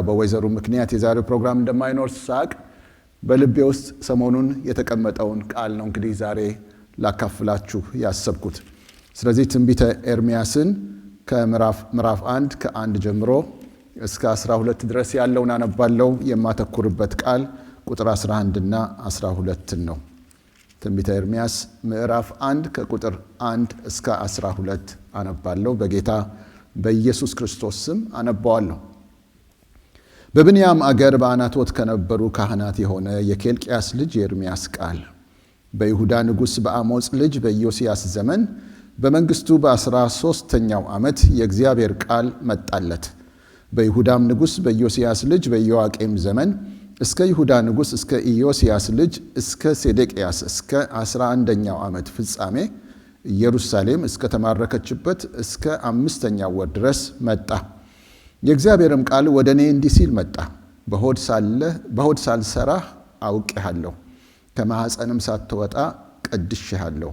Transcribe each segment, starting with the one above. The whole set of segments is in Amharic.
በወይዘሩ ምክንያት የዛሬው ፕሮግራም እንደማይኖር ሳቅ በልቤ ውስጥ ሰሞኑን የተቀመጠውን ቃል ነው እንግዲህ ዛሬ ላካፍላችሁ ያሰብኩት። ስለዚህ ትንቢተ ኤርምያስን ከምዕራፍ 1 ከ1 ጀምሮ እስከ 12 ድረስ ያለውን አነባለሁ። የማተኩርበት ቃል ቁጥር 11 እና 12 ነው። ትንቢተ ኤርምያስ ምዕራፍ 1 ከቁጥር 1 እስከ 12 አነባለሁ። በጌታ በኢየሱስ ክርስቶስ ስም አነባዋለሁ። በብንያም አገር በአናቶት ከነበሩ ካህናት የሆነ የኬልቅያስ ልጅ የኤርምያስ ቃል በይሁዳ ንጉሥ በአሞጽ ልጅ በኢዮስያስ ዘመን በመንግሥቱ በ13ኛው ዓመት የእግዚአብሔር ቃል መጣለት። በይሁዳም ንጉሥ በኢዮስያስ ልጅ በኢዮአቄም ዘመን እስከ ይሁዳ ንጉሥ እስከ ኢዮስያስ ልጅ እስከ ሴዴቅያስ እስከ 11ኛው ዓመት ፍጻሜ ኢየሩሳሌም እስከ ተማረከችበት እስከ 5ኛው ወር ድረስ መጣ። የእግዚአብሔርም ቃል ወደ እኔ እንዲህ ሲል መጣ። በሆድ ሳልሰራህ አውቄሃለሁ፣ ከማኅፀንም ሳትወጣ ቀድሼሃለሁ፣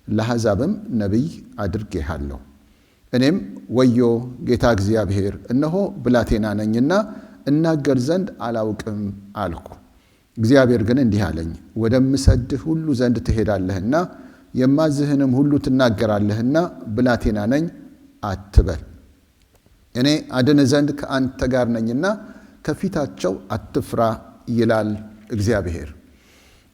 ለአሕዛብም ነቢይ አድርጌሃለሁ። እኔም ወዮ ጌታ እግዚአብሔር፣ እነሆ ብላቴና ነኝና እናገር ዘንድ አላውቅም አልኩ። እግዚአብሔር ግን እንዲህ አለኝ፣ ወደምሰድህ ሁሉ ዘንድ ትሄዳለህና የማዝህንም ሁሉ ትናገራለህና ብላቴና ነኝ አትበል። እኔ አድን ዘንድ ከአንተ ጋር ነኝና ከፊታቸው አትፍራ ይላል እግዚአብሔር።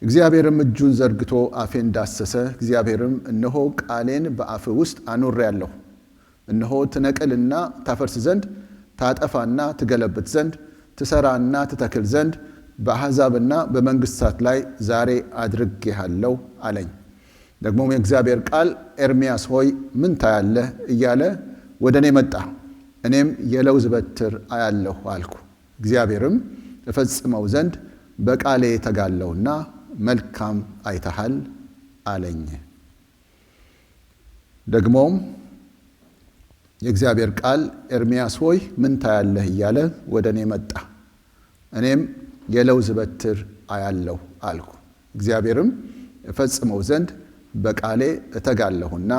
እግዚአብሔርም እጁን ዘርግቶ አፌን ዳሰሰ። እግዚአብሔርም እነሆ ቃሌን በአፍ ውስጥ አኑሬአለሁ። እነሆ ትነቅልና ታፈርስ ዘንድ ታጠፋና ትገለብጥ ዘንድ ትሰራና ትተክል ዘንድ በአሕዛብና በመንግሥታት ላይ ዛሬ አድርጌሃለሁ አለኝ። ደግሞም የእግዚአብሔር ቃል ኤርምያስ ሆይ ምን ታያለህ እያለ ወደ እኔ መጣ። እኔም የለውዝ በትር አያለሁ አልኩ። እግዚአብሔርም እፈጽመው ዘንድ በቃሌ ተጋለውና መልካም አይተሃል አለኝ። ደግሞም የእግዚአብሔር ቃል ኤርምያስ ሆይ ምን ታያለህ እያለ ወደ እኔ መጣ። እኔም የለውዝ በትር አያለሁ አልኩ። እግዚአብሔርም እፈጽመው ዘንድ በቃሌ እተጋለሁና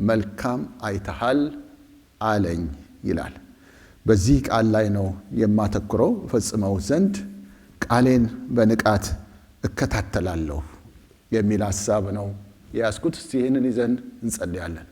መልካም አይተሃል አለኝ ይላል። በዚህ ቃል ላይ ነው የማተኩረው። እፈጽመው ዘንድ ቃሌን በንቃት እከታተላለሁ የሚል ሐሳብ ነው የያዝኩት። እስቲ ይህንን ይዘን እንጸልያለን።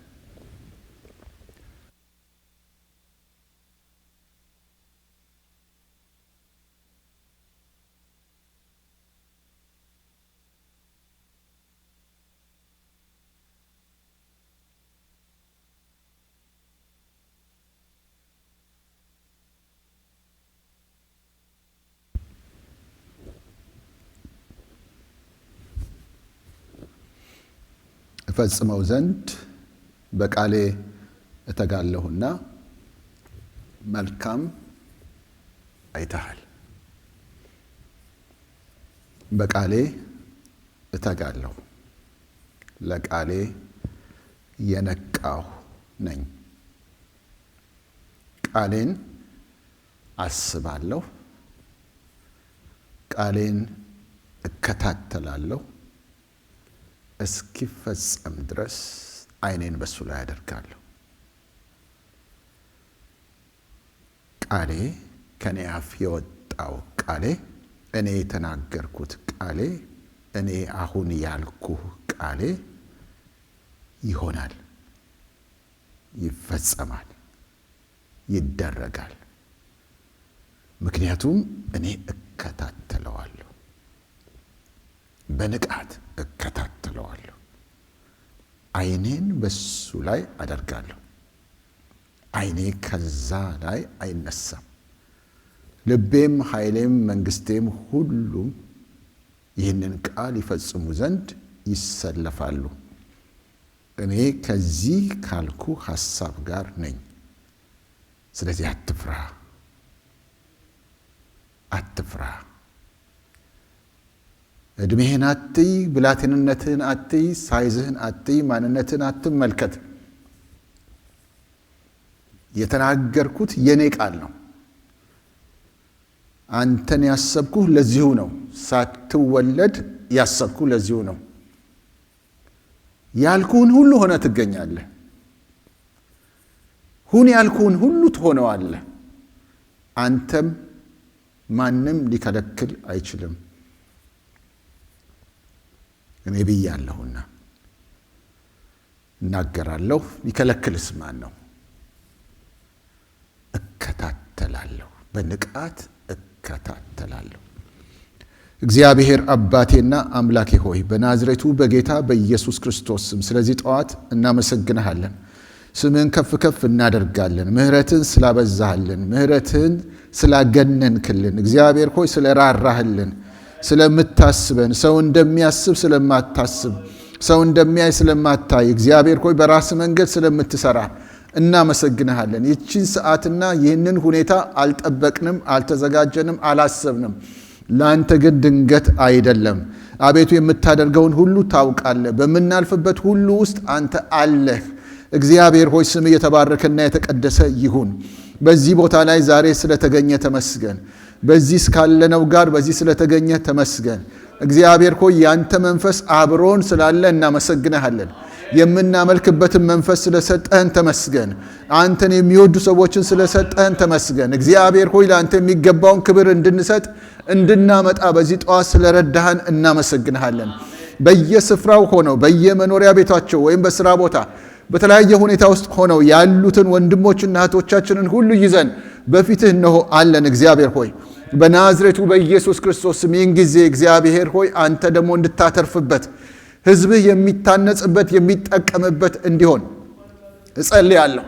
እፈጽመው ዘንድ በቃሌ እተጋለሁና መልካም አይተሃል። በቃሌ እተጋለሁ፣ ለቃሌ የነቃሁ ነኝ። ቃሌን አስባለሁ፣ ቃሌን እከታተላለሁ። እስኪፈጸም ድረስ ዓይኔን በሱ ላይ አደርጋለሁ። ቃሌ ከኔ አፍ የወጣው ቃሌ፣ እኔ የተናገርኩት ቃሌ፣ እኔ አሁን ያልኩህ ቃሌ ይሆናል፣ ይፈጸማል፣ ይደረጋል። ምክንያቱም እኔ እከታተለዋለሁ፣ በንቃት እከታተለዋለሁ። ዓይኔን በሱ ላይ አደርጋለሁ። ዓይኔ ከዛ ላይ አይነሳም። ልቤም ኃይሌም መንግስቴም ሁሉም ይህንን ቃል ይፈጽሙ ዘንድ ይሰለፋሉ። እኔ ከዚህ ካልኩ ሐሳብ ጋር ነኝ። ስለዚህ አትፍራ፣ አትፍራ። ዕድሜህን አትይ፣ ብላቴንነትህን አትይ፣ ሳይዝህን አትይ፣ ማንነትህን አትመልከት። የተናገርኩት የኔ ቃል ነው። አንተን ያሰብኩህ ለዚሁ ነው። ሳትወለድ ያሰብኩህ ለዚሁ ነው። ያልኩህን ሁሉ ሆነ ትገኛለህ። ሁን ያልኩህን ሁሉ ትሆነዋለህ። አንተም ማንም ሊከለክል አይችልም። እኔ ብያለሁና እናገራለሁ። ሊከለክልስ ማን ነው? እከታተላለሁ፣ በንቃት እከታተላለሁ። እግዚአብሔር አባቴና አምላኬ ሆይ በናዝሬቱ በጌታ በኢየሱስ ክርስቶስ ስም ስለዚህ ጠዋት እናመሰግንሃለን። ስምህን ከፍ ከፍ እናደርጋለን። ምሕረትን ስላበዛህልን፣ ምሕረትን ስላገነንክልን፣ እግዚአብሔር ሆይ ስለራራህልን፣ ስለምታስበን፣ ሰው እንደሚያስብ ስለማታስብ፣ ሰው እንደሚያይ ስለማታይ፣ እግዚአብሔር ሆይ በራስ መንገድ ስለምትሰራ እናመሰግንሃለን። ይህችን ሰዓትና ይህንን ሁኔታ አልጠበቅንም፣ አልተዘጋጀንም፣ አላሰብንም። ለአንተ ግን ድንገት አይደለም። አቤቱ የምታደርገውን ሁሉ ታውቃለህ። በምናልፍበት ሁሉ ውስጥ አንተ አለህ። እግዚአብሔር ሆይ ስምህ የተባረከና የተቀደሰ ይሁን። በዚህ ቦታ ላይ ዛሬ ስለተገኘ ተመስገን። በዚህ እስካለነው ጋር በዚህ ስለተገኘ ተመስገን። እግዚአብሔር ሆይ ያንተ መንፈስ አብሮን ስላለ እናመሰግንሃለን። የምናመልክበትን መንፈስ ስለሰጠህን ተመስገን። አንተን የሚወዱ ሰዎችን ስለሰጠህን ተመስገን። እግዚአብሔር ሆይ ለአንተ የሚገባውን ክብር እንድንሰጥ እንድናመጣ በዚህ ጠዋት ስለረዳህን እናመሰግንሃለን። በየስፍራው ሆነው በየመኖሪያ ቤታቸው ወይም በስራ ቦታ በተለያየ ሁኔታ ውስጥ ሆነው ያሉትን ወንድሞችና እህቶቻችንን ሁሉ ይዘን በፊትህ እነሆ አለን። እግዚአብሔር ሆይ በናዝሬቱ በኢየሱስ ክርስቶስ ስም ይህን ጊዜ እግዚአብሔር ሆይ አንተ ደግሞ እንድታተርፍበት ሕዝብህ የሚታነጽበት የሚጠቀምበት እንዲሆን እጸልያለሁ።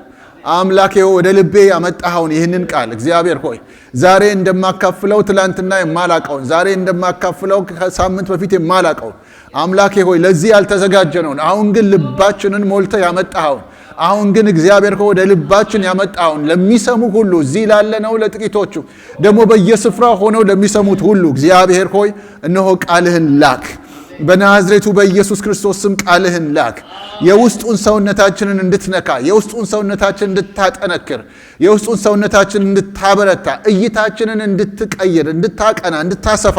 አምላኬ ወደ ልቤ ያመጣኸውን ይህንን ቃል እግዚአብሔር ሆይ ዛሬ እንደማካፍለው ትላንትና የማላቀውን ዛሬ እንደማካፍለው ከሳምንት በፊት የማላቀውን አምላኬ ሆይ ለዚህ ያልተዘጋጀነውን አሁን ግን ልባችንን ሞልተ ያመጣኸውን አሁን ግን እግዚአብሔር ሆይ ወደ ልባችን ያመጣኸውን ለሚሰሙ ሁሉ እዚህ ላለነው ለጥቂቶቹ ደግሞ በየስፍራው ሆነው ለሚሰሙት ሁሉ እግዚአብሔር ሆይ እነሆ ቃልህን ላክ። በናዝሬቱ በኢየሱስ ክርስቶስ ስም ቃልህን ላክ። የውስጡን ሰውነታችንን እንድትነካ፣ የውስጡን ሰውነታችንን እንድታጠነክር፣ የውስጡን ሰውነታችንን እንድታበረታ፣ እይታችንን እንድትቀይር፣ እንድታቀና፣ እንድታሰፋ፣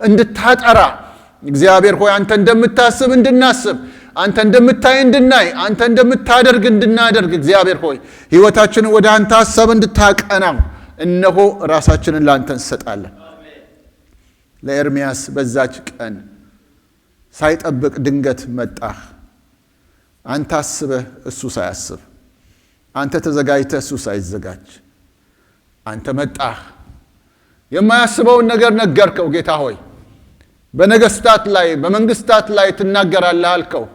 እንድታጠራ እግዚአብሔር ሆይ አንተ እንደምታስብ እንድናስብ፣ አንተ እንደምታይ እንድናይ፣ አንተ እንደምታደርግ እንድናደርግ እግዚአብሔር ሆይ ሕይወታችንን ወደ አንተ ሐሳብ እንድታቀናው እነሆ ራሳችንን ለአንተ እንሰጣለን። ለኤርምያስ በዛች ቀን ሳይጠብቅ ድንገት መጣህ። አንተ አስበህ እሱ ሳያስብ፣ አንተ ተዘጋጅተህ እሱ ሳይዘጋጅ አንተ መጣህ። የማያስበውን ነገር ነገርከው። ጌታ ሆይ በነገስታት ላይ በመንግስታት ላይ ትናገራለህ አልከው።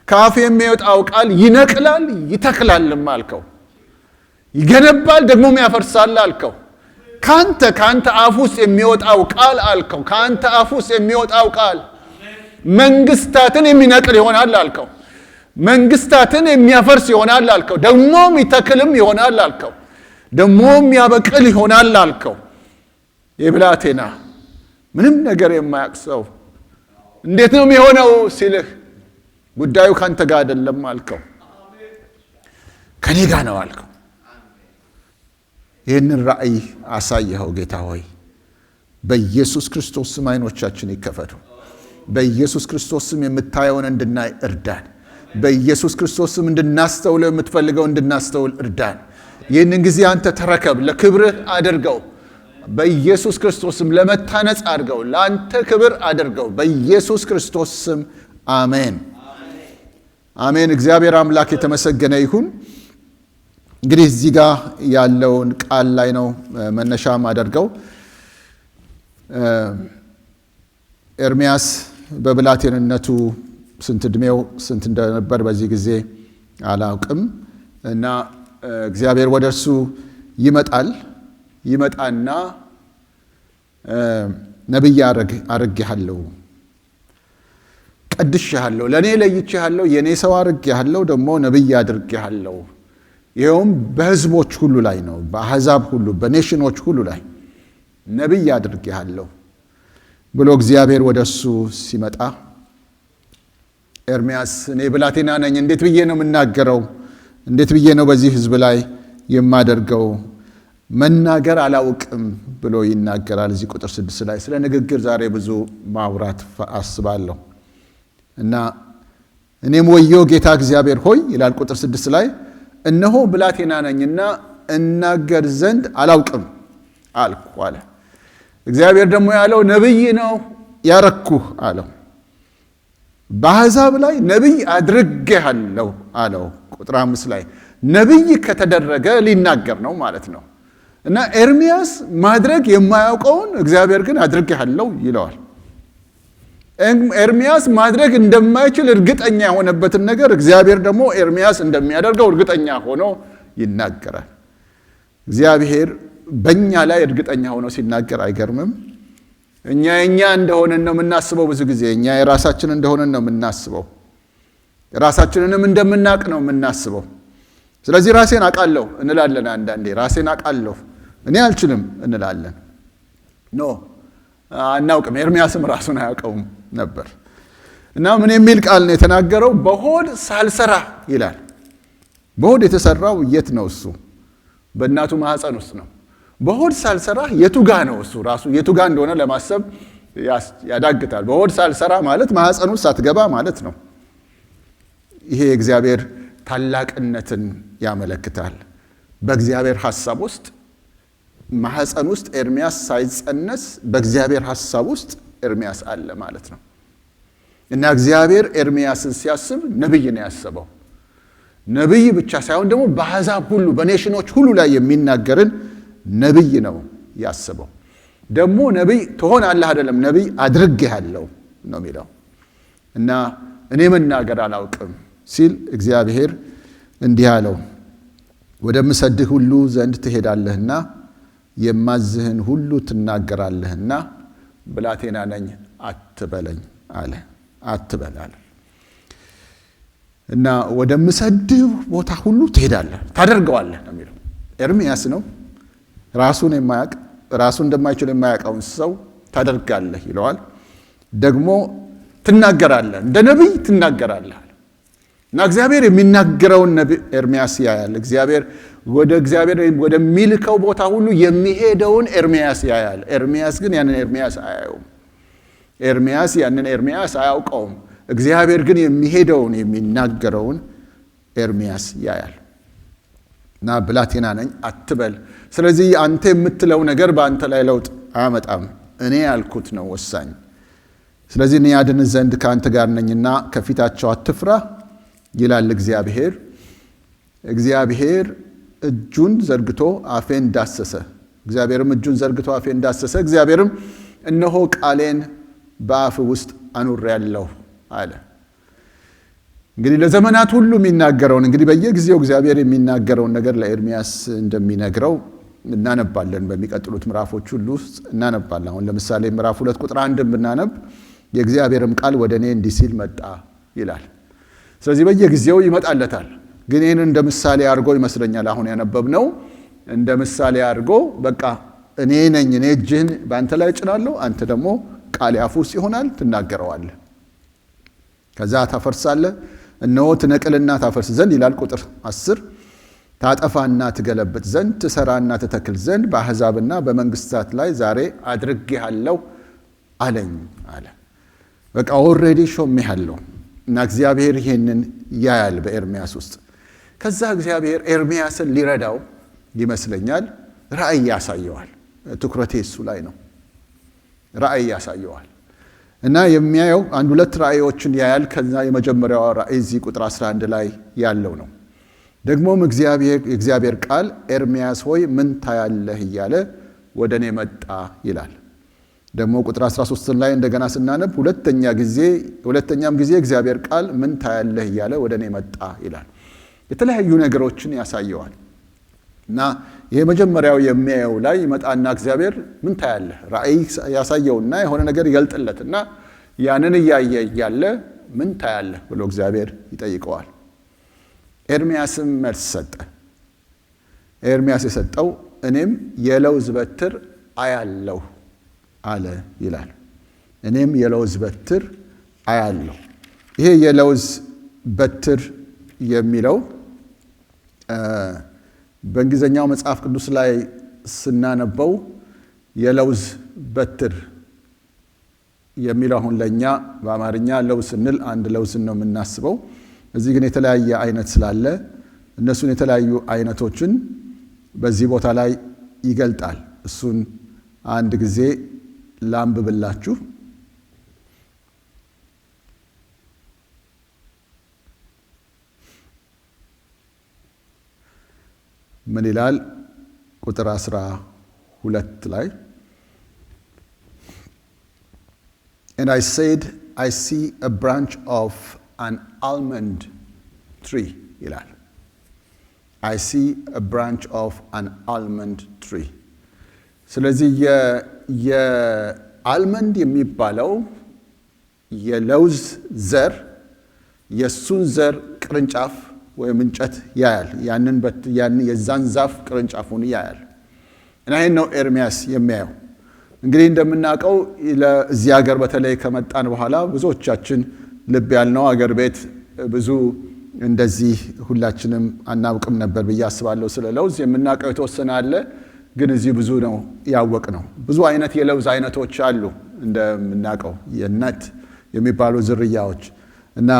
ከአፍ የሚወጣው ቃል ይነቅላል ይተክላልም አልከው። ይገነባል ደግሞም ያፈርሳል አልከው። ከአንተ አፍ ውስጥ የሚወጣው ቃል አልከው። ከአንተ አፍ ውስጥ የሚወጣው ቃል መንግስታትን የሚነቅል ይሆናል አልከው። መንግስታትን የሚያፈርስ ይሆናል አልከው። ደግሞም ይተክልም ይሆናል አልከው። ደግሞም ያበቅል ይሆናል አልከው። የብላቴና ምንም ነገር የማያውቅ ሰው እንዴት ነው የሚሆነው ሲልህ ጉዳዩ ካንተ ጋር አይደለም አልከው። ከኔ ጋር ነው አልከው። ይህንን ራእይ አሳየኸው ጌታ ሆይ በኢየሱስ ክርስቶስ ስም ዓይኖቻችን ይከፈቱ። በኢየሱስ ክርስቶስ ስም የምታየውን እንድናይ እርዳን። በኢየሱስ ክርስቶስ ስም እንድናስተውለው የምትፈልገው እንድናስተውል እርዳን። ይህንን ጊዜ አንተ ተረከብ፣ ለክብርህ አድርገው። በኢየሱስ ክርስቶስ ስም ለመታነጽ አድርገው፣ ለአንተ ክብር አድርገው። በኢየሱስ ክርስቶስ ስም አሜን፣ አሜን። እግዚአብሔር አምላክ የተመሰገነ ይሁን። እንግዲህ እዚህ ጋር ያለውን ቃል ላይ ነው መነሻም አድርገው ኤርምያስ በብላቴንነቱ ስንት ዕድሜው ስንት እንደነበር በዚህ ጊዜ አላውቅም እና እግዚአብሔር ወደ እርሱ ይመጣና ነቢይ አድርጌሃለሁ፣ ቀድሼሃለሁ፣ ለእኔ ለይቼሃለሁ፣ የእኔ ሰው አድርጌሃለሁ፣ ደግሞ ነቢይ አድርጌሃለሁ። ይኸውም በሕዝቦች ሁሉ ላይ ነው፣ በአሕዛብ ሁሉ በኔሽኖች ሁሉ ላይ ነቢይ አድርጌሃለሁ ብሎ እግዚአብሔር ወደ እሱ ሲመጣ ኤርምያስ እኔ ብላቴና ነኝ፣ እንዴት ብዬ ነው የምናገረው? እንዴት ብዬ ነው በዚህ ሕዝብ ላይ የማደርገው? መናገር አላውቅም ብሎ ይናገራል። እዚህ ቁጥር 6 ላይ ስለ ንግግር ዛሬ ብዙ ማውራት አስባለሁ እና እኔም ወዮ ጌታ እግዚአብሔር ሆይ ይላል ቁጥር 6 ላይ እነሆ ብላቴና ነኝና እናገር ዘንድ አላውቅም አልኩ አለ። እግዚአብሔር ደግሞ ያለው ነብይ ነው ያረኩህ አለው። በአሕዛብ ላይ ነብይ አድርጌሃለሁ አለው። ቁጥር 5 ላይ ነብይ ከተደረገ ሊናገር ነው ማለት ነው። እና ኤርምያስ ማድረግ የማያውቀውን እግዚአብሔር ግን አድርጌሃለሁ ይለዋል። ኤርምያስ ማድረግ እንደማይችል እርግጠኛ የሆነበትን ነገር እግዚአብሔር ደግሞ ኤርምያስ እንደሚያደርገው እርግጠኛ ሆኖ ይናገራል። እግዚአብሔር በእኛ ላይ እርግጠኛ ሆኖ ሲናገር አይገርምም? እኛ የኛ እንደሆነን ነው የምናስበው። ብዙ ጊዜ እኛ የራሳችን እንደሆነን ነው የምናስበው። ራሳችንንም እንደምናቅ ነው የምናስበው። ስለዚህ ራሴን አውቃለሁ እንላለን። አንዳንዴ ራሴን አውቃለሁ እኔ አልችልም እንላለን። ኖ አናውቅም። ኤርምያስም ራሱን አያውቀውም ነበር። እና ምን የሚል ቃል ነው የተናገረው? በሆድ ሳልሰራ ይላል። በሆድ የተሰራው የት ነው? እሱ በእናቱ ማህፀን ውስጥ ነው። በሆድ ሳልሰራ የቱጋ ነው? እሱ ራሱ የቱጋ እንደሆነ ለማሰብ ያዳግታል። በሆድ ሳልሰራ ማለት ማህፀን ውስጥ ሳትገባ ማለት ነው። ይሄ የእግዚአብሔር ታላቅነትን ያመለክታል። በእግዚአብሔር ሐሳብ ውስጥ ማህፀን ውስጥ ኤርምያስ ሳይጸነስ በእግዚአብሔር ሐሳብ ውስጥ ኤርምያስ አለ ማለት ነው። እና እግዚአብሔር ኤርምያስን ሲያስብ ነብይ ነው ያሰበው። ነብይ ብቻ ሳይሆን ደግሞ በአሕዛብ ሁሉ በኔሽኖች ሁሉ ላይ የሚናገርን ነብይ ነው ያሰበው። ደግሞ ነብይ ትሆናለህ አይደለም፣ ነብይ አድርጌሃለሁ ነው የሚለው። እና እኔ መናገር አላውቅም ሲል እግዚአብሔር እንዲህ አለው፣ ወደምሰድህ ሁሉ ዘንድ ትሄዳለህና የማዝህን ሁሉ ትናገራለህና ብላቴና ነኝ አትበለኝ አለ። አትበል አለ። እና ወደምሰድህ ቦታ ሁሉ ትሄዳለህ ታደርገዋለህ ነው የሚለው። ኤርምያስ ነው ራሱን የማያውቅ ራሱ እንደማይችል የማያውቀውን ሰው ታደርጋለህ ይለዋል። ደግሞ ትናገራለህ፣ እንደ ነቢይ ትናገራለህ። እና እግዚአብሔር የሚናገረውን ነቢይ ኤርምያስ ያያል። እግዚአብሔር ወደሚልከው ቦታ ሁሉ የሚሄደውን ኤርምያስ ያያል። ኤርምያስ ግን ያንን ኤርምያስ አያየውም። ኤርምያስ ያንን ኤርምያስ አያውቀውም። እግዚአብሔር ግን የሚሄደውን የሚናገረውን ኤርምያስ ያያል። እና ብላቴና ነኝ አትበል። ስለዚህ አንተ የምትለው ነገር በአንተ ላይ ለውጥ አያመጣም። እኔ ያልኩት ነው ወሳኝ። ስለዚህ እኔ ያድን ዘንድ ከአንተ ጋር ነኝና ከፊታቸው አትፍራ ይላል እግዚአብሔር። እግዚአብሔር እጁን ዘርግቶ አፌን ዳሰሰ። እግዚአብሔርም እጁን ዘርግቶ አፌን ዳሰሰ። እግዚአብሔርም እነሆ ቃሌን በአፍ ውስጥ አኑሬአለሁ አለ። እንግዲህ ለዘመናት ሁሉ የሚናገረውን እንግዲህ በየጊዜው እግዚአብሔር የሚናገረውን ነገር ለኤርምያስ እንደሚነግረው እናነባለን። በሚቀጥሉት ምዕራፎች ሁሉ ውስጥ እናነባለን። አሁን ለምሳሌ ምዕራፍ 2 ቁጥር 1 ብናነብ የእግዚአብሔርም ቃል ወደ እኔ እንዲህ ሲል መጣ ይላል። ስለዚህ በየጊዜው ይመጣለታል። ግን ይህን እንደ ምሳሌ አድርጎ ይመስለኛል አሁን ያነበብነው እንደ ምሳሌ አድርጎ በቃ እኔ ነኝ፣ እኔ እጅህን በአንተ ላይ እጭናለሁ፣ አንተ ደግሞ ቃሌ አፍ ውስጥ ይሆናል፣ ትናገረዋለህ፣ ከዛ ታፈርሳለህ፣ እነሆ ትነቅልና ታፈርስ ዘንድ ይላል ቁጥር 10 ታጠፋና ትገለብጥ ዘንድ ትሰራና ትተክል ዘንድ በአሕዛብና በመንግስታት ላይ ዛሬ አድርጌሃለሁ አለኝ አለ። በቃ ኦልሬዲ ሾሜሃለሁ። እና እግዚአብሔር ይሄንን ያያል በኤርምያስ ውስጥ። ከዛ እግዚአብሔር ኤርምያስን ሊረዳው ይመስለኛል ራእይ ያሳየዋል። ትኩረቴ እሱ ላይ ነው። ራእይ ያሳየዋል እና የሚያየው አንድ ሁለት ራእዮችን ያያል። ከዛ የመጀመሪያው ራእይ እዚህ ቁጥር 11 ላይ ያለው ነው። ደግሞም የእግዚአብሔር ቃል ኤርምያስ ሆይ ምን ታያለህ እያለ ወደ እኔ መጣ ይላል። ደግሞ ቁጥር 13 ላይ እንደገና ስናነብ ሁለተኛም ጊዜ እግዚአብሔር ቃል ምን ታያለህ እያለ ወደ እኔ መጣ ይላል። የተለያዩ ነገሮችን ያሳየዋል። እና ይሄ መጀመሪያው የሚያየው ላይ ይመጣና እግዚአብሔር ምን ታያለህ ራእይ ያሳየውና የሆነ ነገር ይገልጥለትና ያንን እያየ እያለ ምን ታያለህ ብሎ እግዚአብሔር ይጠይቀዋል። ኤርምያስም መልስ ሰጠ። ኤርምያስ የሰጠው እኔም የለውዝ በትር አያለሁ አለ ይላል። እኔም የለውዝ በትር አያለሁ። ይሄ የለውዝ በትር የሚለው በእንግሊዝኛው መጽሐፍ ቅዱስ ላይ ስናነበው የለውዝ በትር የሚለው አሁን ለኛ በአማርኛ ለውዝ ስንል አንድ ለውዝን ነው የምናስበው። እዚህ ግን የተለያየ አይነት ስላለ እነሱን የተለያዩ አይነቶችን በዚህ ቦታ ላይ ይገልጣል። እሱን አንድ ጊዜ ላንብብላችሁ። ምን ይላል? ቁጥር 12 ላይ And I said, I see a branch of an almond tree ይላል። I see a branch of an almond tree። ስለዚህ የአልመንድ የሚባለው የለውዝ ዘር የሱን ዘር ቅርንጫፍ ወይም እንጨት ያያል። ያን የዛን ዛፍ ቅርንጫፉን ያያል። እና ይሄን ነው ኤርሚያስ የሚያየው። እንግዲህ እንደምናውቀው ለዚህ ሀገር በተለይ ከመጣን በኋላ ብዙዎቻችን ልብ ያልነው ሀገር ቤት ብዙ እንደዚህ ሁላችንም አናውቅም ነበር ብዬ አስባለሁ። ስለ ለውዝ የምናውቀው የተወሰነ አለ፣ ግን እዚህ ብዙ ነው ያወቅነው። ብዙ አይነት የለውዝ አይነቶች አሉ እንደምናውቀው የነት የሚባሉ ዝርያዎች እና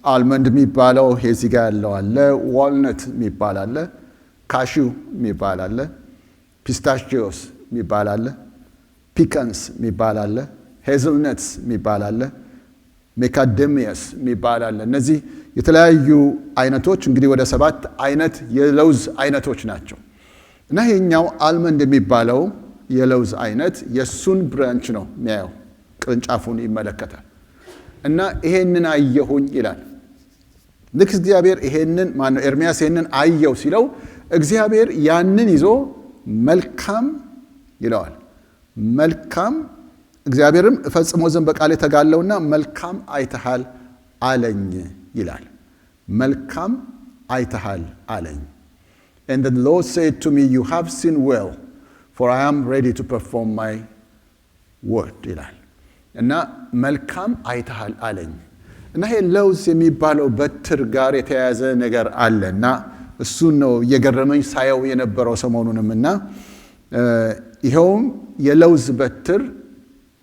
አልመንድ የሚባለው ሄዚ ጋር ያለው አለ፣ ዋልነት የሚባል አለ፣ ካሽው የሚባል አለ፣ ፒስታቺዮስ የሚባል አለ፣ ፒከንስ የሚባል አለ፣ ሄዝልነትስ የሚባል አለ፣ ሜካዴሚያስ የሚባል አለ። እነዚህ የተለያዩ አይነቶች እንግዲህ ወደ 7 አይነት የለውዝ አይነቶች ናቸው። እና ይሄኛው አልመንድ የሚባለው የለውዝ አይነት የሱን ብራንች ነው የሚያየው፣ ቅርንጫፉን ይመለከታል። እና ይሄንን አየሁኝ ይላል። ልክ እግዚአብሔር ይሄንን ማነው ኤርሚያስ ይሄንን አየው ሲለው እግዚአብሔር ያንን ይዞ መልካም ይለዋል። መልካም እግዚአብሔርም እፈጽሞ ዘንድ በቃሌ ተጋለውና መልካም አይተሃል አለኝ ይላል። መልካም አይተሃል አለኝ። And the Lord said to me, you have seen well, for I am ready to perform my word ይላል። እና መልካም አይተሃል አለኝ። እና ይሄ ለውዝ የሚባለው በትር ጋር የተያያዘ ነገር አለ እና እሱን ነው እየገረመኝ ሳየው የነበረው ሰሞኑንም። እና ይሄውም የለውዝ በትር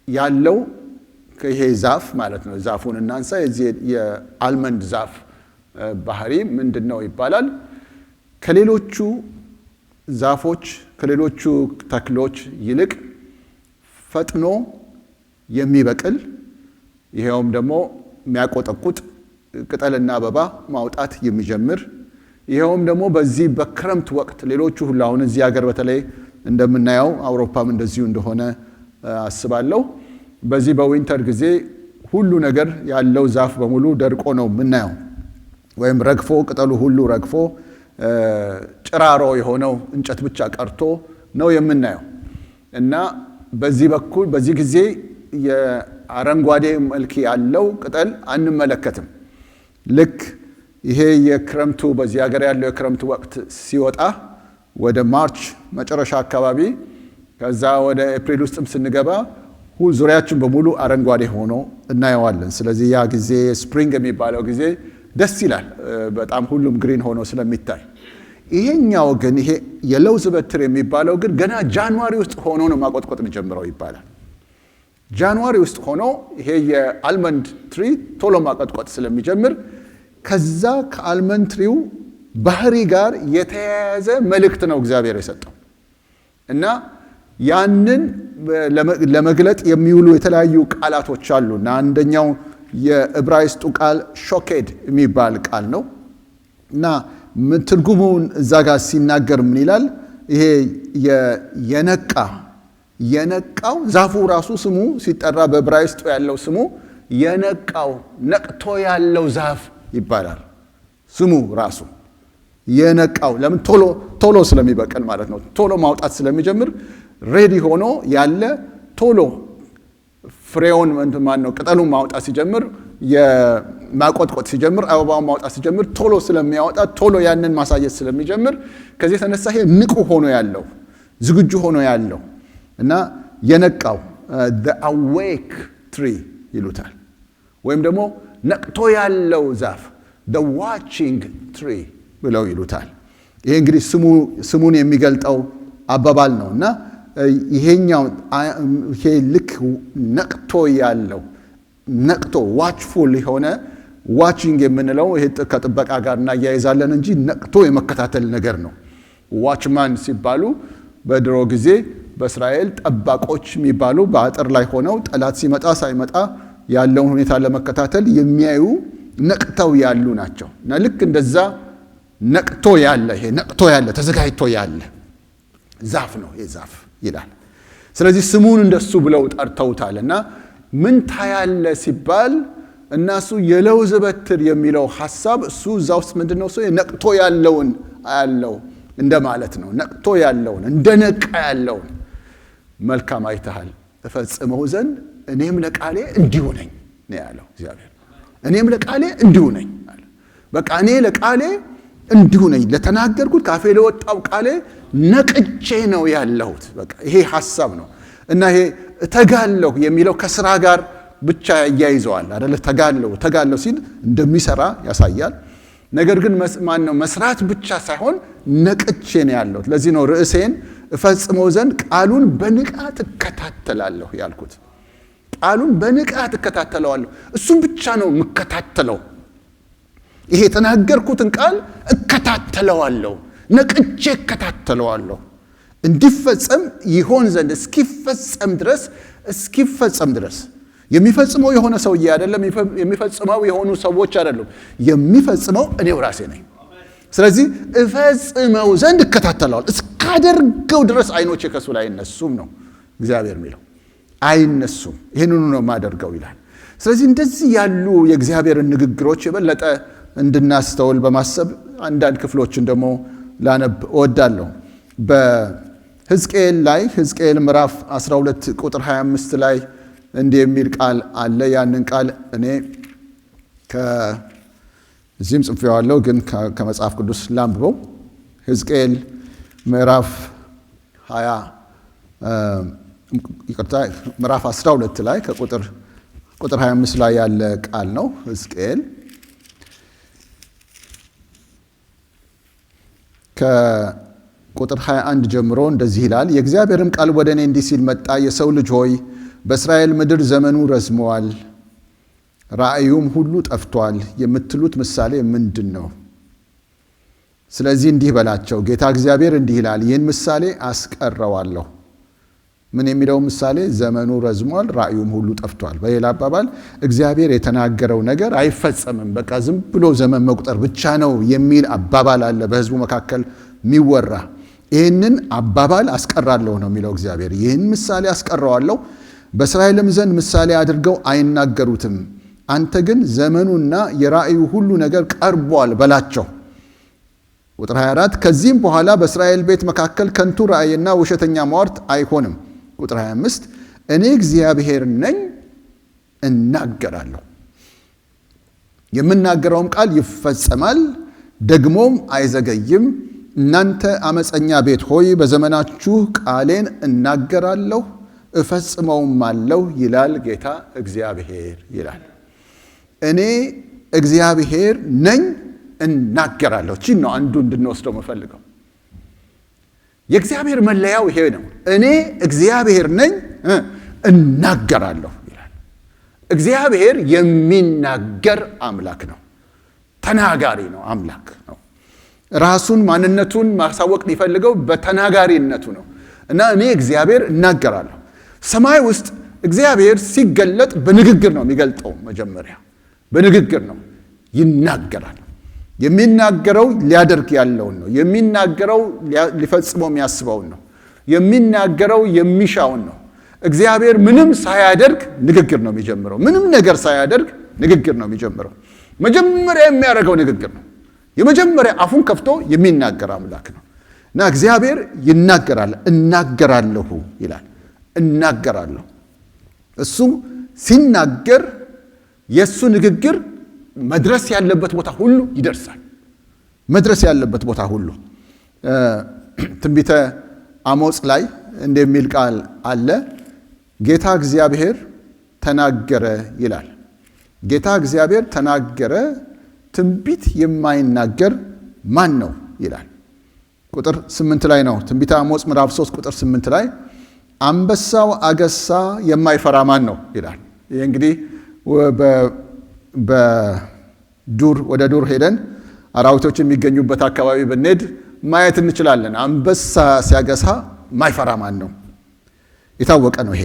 ያለው ይሄ ዛፍ ማለት ነው። ዛፉን እናንሳ። የአልመንድ ዛፍ ባህሪ ምንድነው ይባላል? ከሌሎቹ ዛፎች ከሌሎቹ ተክሎች ይልቅ ፈጥኖ የሚበቅል ይሄውም ደግሞ የሚያቆጠቁጥ ቅጠልና አበባ ማውጣት የሚጀምር ይሄውም ደግሞ በዚህ በክረምት ወቅት ሌሎቹ ሁሉ አሁን እዚህ ሀገር በተለይ እንደምናየው አውሮፓም እንደዚሁ እንደሆነ አስባለሁ። በዚህ በዊንተር ጊዜ ሁሉ ነገር ያለው ዛፍ በሙሉ ደርቆ ነው የምናየው፣ ወይም ረግፎ ቅጠሉ ሁሉ ረግፎ ጭራሮ የሆነው እንጨት ብቻ ቀርቶ ነው የምናየው። እና በዚህ በኩል በዚህ ጊዜ የአረንጓዴ መልክ ያለው ቅጠል አንመለከትም። ልክ ይሄ የክረምቱ በዚህ ሀገር ያለው የክረምቱ ወቅት ሲወጣ ወደ ማርች መጨረሻ አካባቢ ከዛ ወደ ኤፕሪል ውስጥም ስንገባ ዙሪያችን በሙሉ አረንጓዴ ሆኖ እናየዋለን። ስለዚህ ያ ጊዜ ስፕሪንግ የሚባለው ጊዜ ደስ ይላል፣ በጣም ሁሉም ግሪን ሆኖ ስለሚታይ። ይሄኛው ግን ይሄ የለውዝ በትር የሚባለው ግን ገና ጃንዋሪ ውስጥ ሆኖ ነው ማቆጥቆጥ ጀምረው ይባላል። ጃንዋሪ ውስጥ ሆኖ ይሄ የአልመንድ ትሪ ቶሎ ማቆጥቆጥ ስለሚጀምር ከዛ ከአልመንድ ትሪው ባህሪ ጋር የተያያዘ መልእክት ነው እግዚአብሔር የሰጠው። እና ያንን ለመግለጥ የሚውሉ የተለያዩ ቃላቶች አሉ። እና አንደኛው የዕብራይስጡ ቃል ሾኬድ የሚባል ቃል ነው። እና ትርጉሙን እዛ ጋር ሲናገር ምን ይላል? ይሄ የነቃው ዛፉ ራሱ ስሙ ሲጠራ በዕብራይስጡ ያለው ስሙ የነቃው ነቅቶ ያለው ዛፍ ይባላል። ስሙ ራሱ የነቃው ለምን ቶሎ ስለሚበቅል ማለት ነው። ቶሎ ማውጣት ስለሚጀምር ሬዲ ሆኖ ያለ ቶሎ ፍሬውን ማነው ቅጠሉን ማውጣት ሲጀምር የማቆጥቆጥ ሲጀምር አበባውን ማውጣት ሲጀምር ቶሎ ስለሚያወጣ ቶሎ ያንን ማሳየት ስለሚጀምር ከዚህ የተነሳ ይሄ ንቁ ሆኖ ያለው ዝግጁ ሆኖ ያለው እና የነቃው the awake tree ይሉታል። ወይም ደግሞ ነቅቶ ያለው ዛፍ the watching tree ብለው ይሉታል። ይሄ እንግዲህ ስሙን የሚገልጠው አባባል ነው። እና ይሄኛው ይሄ ልክ ነቅቶ ያለው ነቅቶ ዋችፉል የሆነ ዋቺንግ የምንለው ይሄ ከጥበቃ ጋር እናያይዛለን እንጂ ነቅቶ የመከታተል ነገር ነው። ዋችማን ሲባሉ በድሮ ጊዜ በእስራኤል ጠባቆች የሚባሉ በአጥር ላይ ሆነው ጠላት ሲመጣ ሳይመጣ ያለውን ሁኔታ ለመከታተል የሚያዩ ነቅተው ያሉ ናቸው። እና ልክ እንደዛ ነቅቶ ያለ ይሄ ነቅቶ ያለ ተዘጋጅቶ ያለ ዛፍ ነው ይሄ ዛፍ ይላል። ስለዚህ ስሙን እንደሱ ብለው ጠርተውታል። እና ምን ታያለ ሲባል እናሱ የለውዝ በትር የሚለው ሐሳብ እሱ እዛ ውስጥ ምንድነው ሰው ነቅቶ ያለውን አያለው እንደማለት ነው። ነቅቶ ያለውን እንደነቃ ያለውን መልካም አይተሃል እፈጽመው ዘንድ እኔም ለቃሌ እንዲሁ ነኝ ነው ያለው እግዚአብሔር። እኔም ለቃሌ እንዲሁ ነኝ አለ። በቃ እኔ ለቃሌ እንዲሁ ነኝ፣ ለተናገርኩት ካፌ ለወጣው ቃሌ ነቅቼ ነው ያለሁት። በቃ ይሄ ሐሳብ ነው። እና ይሄ ተጋለሁ የሚለው ከስራ ጋር ብቻ ያያይዘዋል አይደል? ተጋለሁ ሲል እንደሚሰራ ያሳያል። ነገር ግን ማነው መስራት ብቻ ሳይሆን ነቅቼ ነው ያለሁት። ለዚህ ነው ርዕሴን እፈጽመው ዘንድ ቃሉን በንቃት እከታተላለሁ ያልኩት። ቃሉን በንቃት እከታተለዋለሁ። እሱም ብቻ ነው የምከታተለው። ይሄ የተናገርኩትን ቃል እከታተለዋለሁ፣ ነቅቼ እከታተለዋለሁ። እንዲፈጸም ይሆን ዘንድ እስኪፈጸም ድረስ የሚፈጽመው የሆነ ሰውዬ አይደለም፣ የሚፈጽመው የሆኑ ሰዎች አይደሉም። የሚፈጽመው እኔው ራሴ ነኝ። ስለዚህ እፈጽመው ዘንድ እከታተለዋለሁ እስካደርገው ድረስ ዓይኖቼ ከሱ ላይ አይነሱም ነው እግዚአብሔር የሚለው። አይነሱም፣ ይህንኑ ነው የማደርገው ይላል። ስለዚህ እንደዚህ ያሉ የእግዚአብሔርን ንግግሮች የበለጠ እንድናስተውል በማሰብ አንዳንድ ክፍሎችን ደግሞ ላነብ እወዳለሁ። በሕዝቅኤል ላይ ሕዝቅኤል ምዕራፍ 12 ቁጥር 25 ላይ እንዲህ የሚል ቃል አለ። ያንን ቃል እኔ ከዚህም ጽፌዋለሁ፣ ግን ከመጽሐፍ ቅዱስ ላንብበው። ሕዝቅኤል ምዕራፍ 12 ላይ ቁጥር 25 ላይ ያለ ቃል ነው። ሕዝቅኤል ከቁጥር 21 ጀምሮ እንደዚህ ይላል። የእግዚአብሔርም ቃል ወደ እኔ እንዲህ ሲል መጣ። የሰው ልጅ ሆይ በእስራኤል ምድር ዘመኑ ረዝመዋል፣ ራእዩም ሁሉ ጠፍቷል። የምትሉት ምሳሌ ምንድን ነው? ስለዚህ እንዲህ በላቸው፣ ጌታ እግዚአብሔር እንዲህ ይላል፣ ይህን ምሳሌ አስቀረዋለሁ። ምን የሚለው ምሳሌ? ዘመኑ ረዝሟል፣ ራእዩም ሁሉ ጠፍቷል። በሌላ አባባል እግዚአብሔር የተናገረው ነገር አይፈጸምም፣ በቃ ዝም ብሎ ዘመን መቁጠር ብቻ ነው የሚል አባባል አለ በሕዝቡ መካከል የሚወራ። ይህንን አባባል አስቀራለሁ ነው የሚለው እግዚአብሔር። ይህን ምሳሌ አስቀረዋለሁ፣ በእስራኤልም ዘንድ ምሳሌ አድርገው አይናገሩትም። አንተ ግን ዘመኑና የራእዩ ሁሉ ነገር ቀርቧል በላቸው። ቁጥር 24 ከዚህም በኋላ በእስራኤል ቤት መካከል ከንቱ ራእይና ውሸተኛ ሟርት አይሆንም። ቁጥር 25 እኔ እግዚአብሔር ነኝ እናገራለሁ፣ የምናገረውም ቃል ይፈጸማል፣ ደግሞም አይዘገይም። እናንተ አመፀኛ ቤት ሆይ በዘመናችሁ ቃሌን እናገራለሁ እፈጽመውም አለው ይላል ጌታ እግዚአብሔር ይላል። እኔ እግዚአብሔር ነኝ እናገራለሁ። እቺን ነው አንዱ እንድንወስደው የምፈልገው። የእግዚአብሔር መለያው ይሄ ነው። እኔ እግዚአብሔር ነኝ እናገራለሁ ይላል። እግዚአብሔር የሚናገር አምላክ ነው። ተናጋሪ ነው፣ አምላክ ነው። ራሱን ማንነቱን ማሳወቅ የሚፈልገው በተናጋሪነቱ ነው። እና እኔ እግዚአብሔር እናገራለሁ። ሰማይ ውስጥ እግዚአብሔር ሲገለጥ በንግግር ነው የሚገልጠው። መጀመሪያ በንግግር ነው ይናገራል። የሚናገረው ሊያደርግ ያለውን ነው። የሚናገረው ሊፈጽመው የሚያስበውን ነው። የሚናገረው የሚሻውን ነው። እግዚአብሔር ምንም ሳያደርግ ንግግር ነው የሚጀምረው። ምንም ነገር ሳያደርግ ንግግር ነው የሚጀምረው። መጀመሪያ የሚያደርገው ንግግር ነው። የመጀመሪያ አፉን ከፍቶ የሚናገር አምላክ ነው። እና እግዚአብሔር ይናገራል። እናገራለሁ ይላል። እናገራለሁ። እሱ ሲናገር የእሱ ንግግር መድረስ ያለበት ቦታ ሁሉ ይደርሳል። መድረስ ያለበት ቦታ ሁሉ። ትንቢተ አሞጽ ላይ እንደሚል ቃል አለ። ጌታ እግዚአብሔር ተናገረ ይላል። ጌታ እግዚአብሔር ተናገረ፣ ትንቢት የማይናገር ማን ነው ይላል። ቁጥር 8 ላይ ነው። ትንቢተ አሞጽ ምዕራፍ 3 ቁጥር 8 ላይ አንበሳው አገሳ የማይፈራ ማን ነው ይላል። ይህ እንግዲህ በዱር ወደ ዱር ሄደን አራዊቶች የሚገኙበት አካባቢ ብንሄድ ማየት እንችላለን። አንበሳ ሲያገሳ ማይፈራ ማን ነው የታወቀ ነው ይሄ።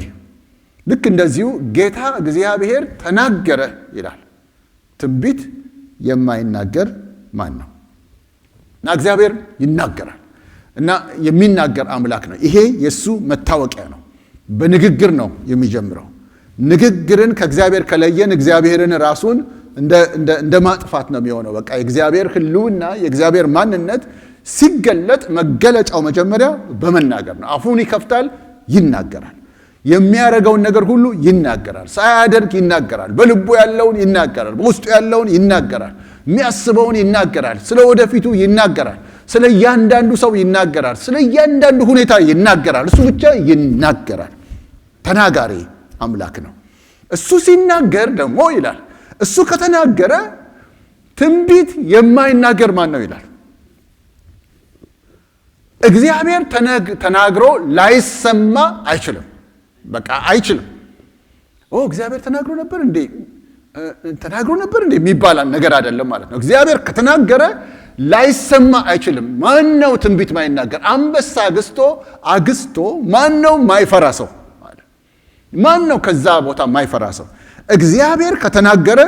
ልክ እንደዚሁ ጌታ እግዚአብሔር ተናገረ ይላል። ትንቢት የማይናገር ማን ነው? እና እግዚአብሔር ይናገራል እና የሚናገር አምላክ ነው። ይሄ የሱ መታወቂያ ነው። በንግግር ነው የሚጀምረው። ንግግርን ከእግዚአብሔር ከለየን እግዚአብሔርን ራሱን እንደ ማጥፋት ነው የሚሆነው። በቃ የእግዚአብሔር ሕልውና የእግዚአብሔር ማንነት ሲገለጥ መገለጫው መጀመሪያ በመናገር ነው። አፉን ይከፍታል፣ ይናገራል። የሚያደርገውን ነገር ሁሉ ይናገራል። ሳያደርግ ይናገራል። በልቡ ያለውን ይናገራል። በውስጡ ያለውን ይናገራል። የሚያስበውን ይናገራል። ስለ ወደፊቱ ይናገራል። ስለ እያንዳንዱ ሰው ይናገራል። ስለ እያንዳንዱ ሁኔታ ይናገራል። እሱ ብቻ ይናገራል። ተናጋሪ አምላክ ነው። እሱ ሲናገር ደግሞ ይላል፣ እሱ ከተናገረ ትንቢት የማይናገር ማን ነው ይላል። እግዚአብሔር ተናግሮ ላይሰማ አይችልም። በቃ አይችልም። እግዚአብሔር ተናግሮ ነበር እንዴ የሚባል ነገር አይደለም ማለት ነው። እግዚአብሔር ከተናገረ ላይሰማ አይችልም። ማን ነው ትንቢት ማይናገር? አንበሳ አግስቶ ማን ነው ማይፈራ ሰው? ማን ነው ከዛ ቦታ ማይፈራ ሰው? እግዚአብሔር ከተናገረ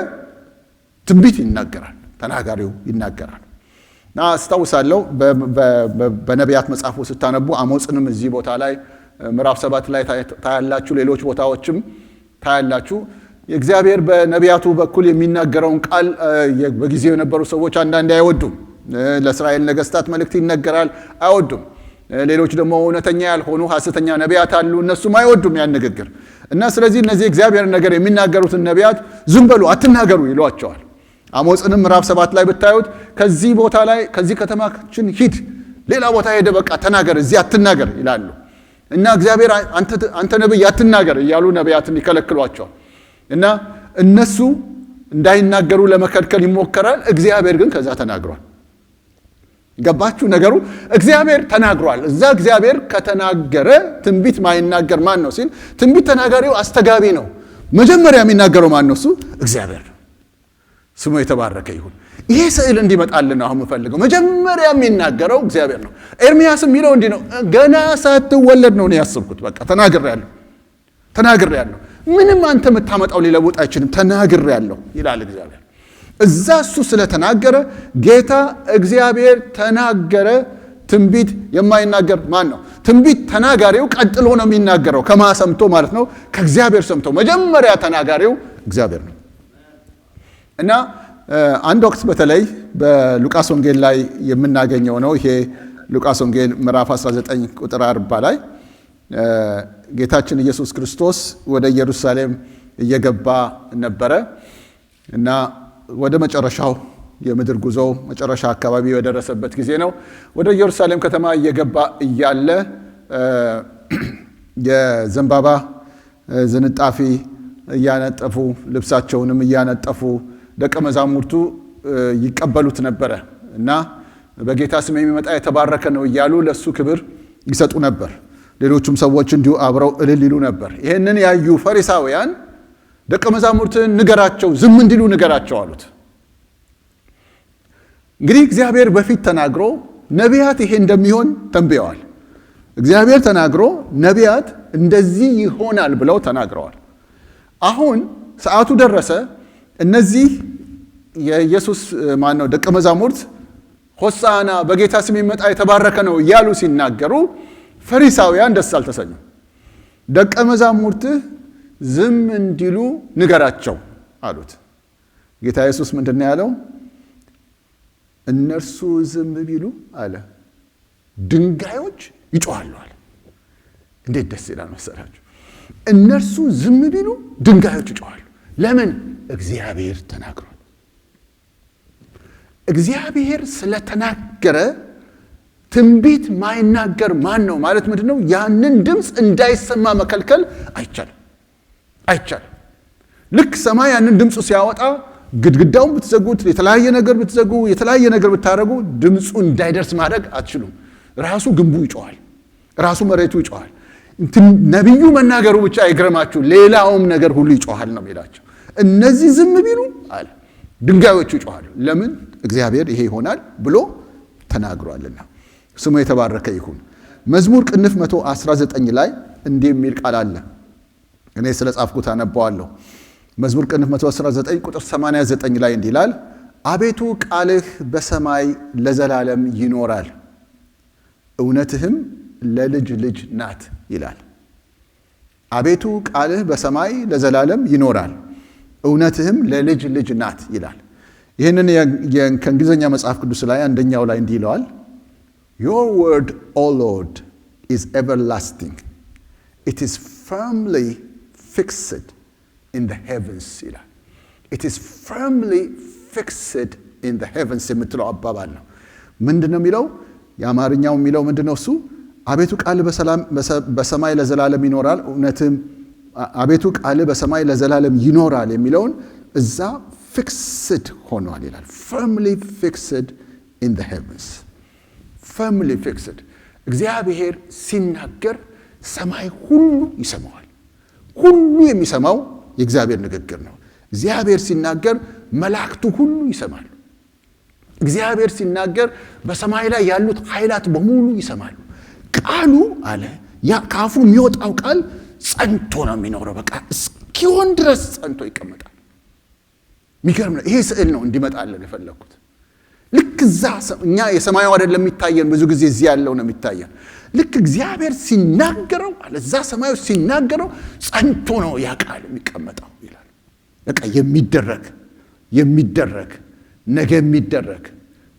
ትንቢት ይናገራል። ተናጋሪው ይናገራል። እና አስታውሳለሁ በነቢያት መጽሐፉ ስታነቡ አሞጽንም እዚህ ቦታ ላይ ምዕራፍ 7 ላይ ታያላችሁ፣ ሌሎች ቦታዎችም ታያላችሁ። እግዚአብሔር በነቢያቱ በኩል የሚናገረውን ቃል በጊዜው የነበሩ ሰዎች አንዳንዴ አይወዱም። ለእስራኤል ነገስታት መልእክት ይነገራል፣ አይወዱም። ሌሎች ደግሞ እውነተኛ ያልሆኑ ሐሰተኛ ነቢያት አሉ፣ እነሱም አይወዱም ያን ንግግር እና ስለዚህ እነዚህ እግዚአብሔርን ነገር የሚናገሩትን ነቢያት ዝም በሉ አትናገሩ ይሏቸዋል። አሞጽንም ምዕራፍ 7 ላይ ብታዩት ከዚህ ቦታ ላይ ከዚህ ከተማችን ሂድ፣ ሌላ ቦታ ሄደ በቃ ተናገር፣ እዚህ አትናገር ይላሉ። እና እግዚአብሔር አንተ ነብይ አትናገር እያሉ ነቢያትን ይከለክሏቸዋል። እና እነሱ እንዳይናገሩ ለመከልከል ይሞከራል። እግዚአብሔር ግን ከዛ ተናግሯል። ገባችሁ ነገሩ? እግዚአብሔር ተናግሯል። እዛ እግዚአብሔር ከተናገረ ትንቢት ማይናገር ማን ነው ሲል ትንቢት ተናጋሪው አስተጋቢ ነው። መጀመሪያ የሚናገረው ማን ነው? እሱ እግዚአብሔር ነው። ስሙ የተባረከ ይሁን። ይሄ ስዕል እንዲመጣልን ነው አሁን የምፈልገው። መጀመሪያ የሚናገረው እግዚአብሔር ነው። ኤርምያስ የሚለው እንዲህ ነው፣ ገና ሳትወለድ ነው ያሰብኩት። በቃ ተናግሬያለሁ። ምንም አንተ የምታመጣው ሊለውጥ አይችልም። ተናግሬያለሁ ይላል እግዚአብሔር። እዛ እሱ ስለተናገረ ጌታ እግዚአብሔር ተናገረ። ትንቢት የማይናገር ማን ነው? ትንቢት ተናጋሪው ቀጥሎ ነው የሚናገረው። ከማ ሰምቶ ማለት ነው? ከእግዚአብሔር ሰምቶ። መጀመሪያ ተናጋሪው እግዚአብሔር ነው። እና አንድ ወቅት በተለይ በሉቃስ ወንጌል ላይ የምናገኘው ነው። ይሄ ሉቃስ ወንጌል ምዕራፍ 19 ቁጥር 40 ላይ ጌታችን ኢየሱስ ክርስቶስ ወደ ኢየሩሳሌም እየገባ ነበረ እና ወደ መጨረሻው የምድር ጉዞ መጨረሻ አካባቢ የደረሰበት ጊዜ ነው። ወደ ኢየሩሳሌም ከተማ እየገባ እያለ የዘንባባ ዝንጣፊ እያነጠፉ ልብሳቸውንም እያነጠፉ ደቀ መዛሙርቱ ይቀበሉት ነበረ እና በጌታ ስም የሚመጣ የተባረከ ነው እያሉ ለሱ ክብር ይሰጡ ነበር። ሌሎችም ሰዎች እንዲሁ አብረው እልል ይሉ ነበር። ይህንን ያዩ ፈሪሳውያን ደቀ መዛሙርትን ንገራቸው፣ ዝም እንዲሉ ንገራቸው አሉት። እንግዲህ እግዚአብሔር በፊት ተናግሮ ነቢያት ይሄ እንደሚሆን ተንብየዋል። እግዚአብሔር ተናግሮ ነቢያት እንደዚህ ይሆናል ብለው ተናግረዋል። አሁን ሰዓቱ ደረሰ። እነዚህ የኢየሱስ ማነው ደቀ መዛሙርት ሆሳዕና በጌታ ስም የሚመጣ የተባረከ ነው እያሉ ሲናገሩ ፈሪሳውያን ደስ አልተሰኙም። ደቀ መዛሙርትህ ዝም እንዲሉ ንገራቸው አሉት። ጌታ ኢየሱስ ምንድን ነው ያለው? እነርሱ ዝም ቢሉ አለ ድንጋዮች ይጮሃሉ አለ። እንዴት ደስ ይላል መሰላችሁ! እነርሱ ዝም ቢሉ ድንጋዮች ይጮሃሉ። ለምን? እግዚአብሔር ተናግሯል። እግዚአብሔር ስለተናገረ ትንቢት ማይናገር ማን ነው ማለት ምንድነው? ያንን ድምፅ እንዳይሰማ መከልከል አይቻልም። ልክ ሰማይ ያንን ድምፁ ሲያወጣ ግድግዳውን ብትዘጉት፣ የተለያየ ነገር ብትዘጉ፣ የተለያየ ነገር ብታረጉ ድምፁ እንዳይደርስ ማድረግ አትችሉም። ራሱ ግንቡ ይጮሃል፣ ራሱ መሬቱ ይጮሃል። ነቢዩ መናገሩ ብቻ አይግረማችሁ፣ ሌላውም ነገር ሁሉ ይጮሃል ነው የሚላቸው። እነዚህ ዝም ቢሉ አለ ድንጋዮቹ ይጮሃሉ። ለምን? እግዚአብሔር ይሄ ይሆናል ብሎ ተናግሯልና። ስሙ የተባረከ ይሁን። መዝሙር ቅንፍ 119 ላይ እንዲህ የሚል ቃል አለ። እኔ ስለ ጻፍኩት አነበዋለሁ። መዝሙር ቅንፍ 119 ቁጥር 89 ላይ እንዲህ ይላል፣ አቤቱ ቃልህ በሰማይ ለዘላለም ይኖራል፣ እውነትህም ለልጅ ልጅ ናት ይላል። አቤቱ ቃልህ በሰማይ ለዘላለም ይኖራል፣ እውነትህም ለልጅ ልጅ ናት ይላል። ይህንን ከእንግሊዝኛ መጽሐፍ ቅዱስ ላይ አንደኛው ላይ እንዲህ ይለዋል፣ Your word, O Lord, is everlasting. It is firmly fixed in the heavens ይላል። It is firmly fixed in the heavens የምትለው አባባል ነው። ምንድነው የሚለው? የአማርኛው የሚለው ምንድነው? እሱ አቤቱ ቃል በሰማይ ለዘላለም ይኖራል፣ እውነትም አቤቱ ቃል በሰማይ ለዘላለም ይኖራል የሚለውን እዛ fixed ሆኗል ይላል። firmly fixed in the heavens. firmly fixed እግዚአብሔር ሲናገር ሰማይ ሁሉ ይሰማዋል። ሁሉ የሚሰማው የእግዚአብሔር ንግግር ነው። እግዚአብሔር ሲናገር መላእክቱ ሁሉ ይሰማሉ። እግዚአብሔር ሲናገር በሰማይ ላይ ያሉት ኃይላት በሙሉ ይሰማሉ። ቃሉ አለ ያ ካፉ የሚወጣው ቃል ጸንቶ ነው የሚኖረው። በቃ እስኪሆን ድረስ ጸንቶ ይቀመጣል። የሚገርም ነው። ይሄ ስዕል ነው እንዲመጣልን የፈለኩት። ልክ እዛ እኛ የሰማዩ አይደለም የሚታየን፣ ብዙ ጊዜ እዚህ ያለው ነው የሚታየን። ልክ እግዚአብሔር ሲናገረው አለ እዛ ሰማዩ ሲናገረው ጸንቶ ነው ያ ቃል የሚቀመጠው ይላል። በቃ የሚደረግ ነገ የሚደረግ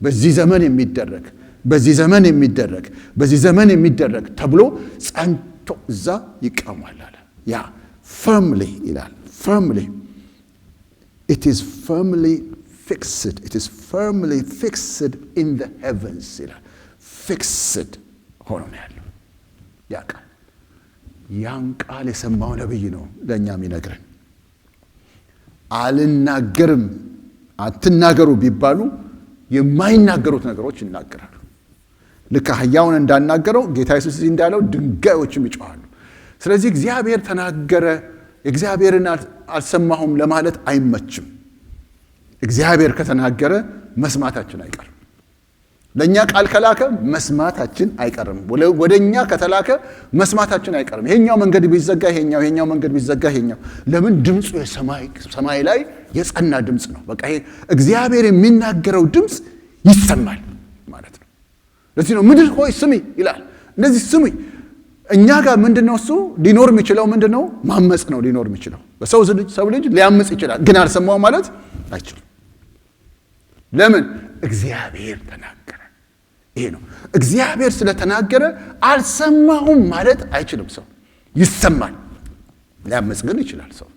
በዚህ ዘመን የሚደረግ በዚህ ዘመን የሚደረግ ተብሎ ጸንቶ እዛ ይቀማል አለ። ያ firmly ይላል። firmly it is firmly fixed. It is firmly fixed in the heavens ይላል። fixed ሆኖ ነው ያለው ያ ቃል። ያን ቃል የሰማው ነብይ ነው ለኛ የሚነግረን። አልናገርም አትናገሩ ቢባሉ የማይናገሩት ነገሮች ይናገራሉ። ልክ አህያውን እንዳናገረው ጌታ ኢየሱስ እንዳለው ድንጋዮችም ይጮሃሉ። ስለዚህ እግዚአብሔር ተናገረ፣ እግዚአብሔርን አልሰማሁም ለማለት አይመችም። እግዚአብሔር ከተናገረ መስማታችን አይቀርም። ለኛ ቃል ከላከ መስማታችን አይቀርም። ወደኛ ከተላከ መስማታችን አይቀርም። ይሄኛው መንገድ ቢዘጋ ይሄኛው መንገድ ቢዘጋ ይሄኛው። ለምን? ድምፁ ሰማይ ላይ የጸና ድምፅ ነው። በቃ ይሄ እግዚአብሔር የሚናገረው ድምፅ ይሰማል ማለት ነው። ለዚህ ነው ምድር ሆይ ስሚ ይላል። እንደዚህ ስሚ። እኛ ጋር ምንድነው እሱ ሊኖር የሚችለው ምንድነው? ማመጽ ነው ሊኖር የሚችለው። ሰው ልጅ ሊያመጽ ይችላል፣ ግን አልሰማው ማለት አይችልም። ለምን? እግዚአብሔር ተናገረ። ይሄ ነው። እግዚአብሔር ስለተናገረ አልሰማሁም ማለት አይችልም። ሰው ይሰማል። ሊያመጽ ግን ይችላል። ሰው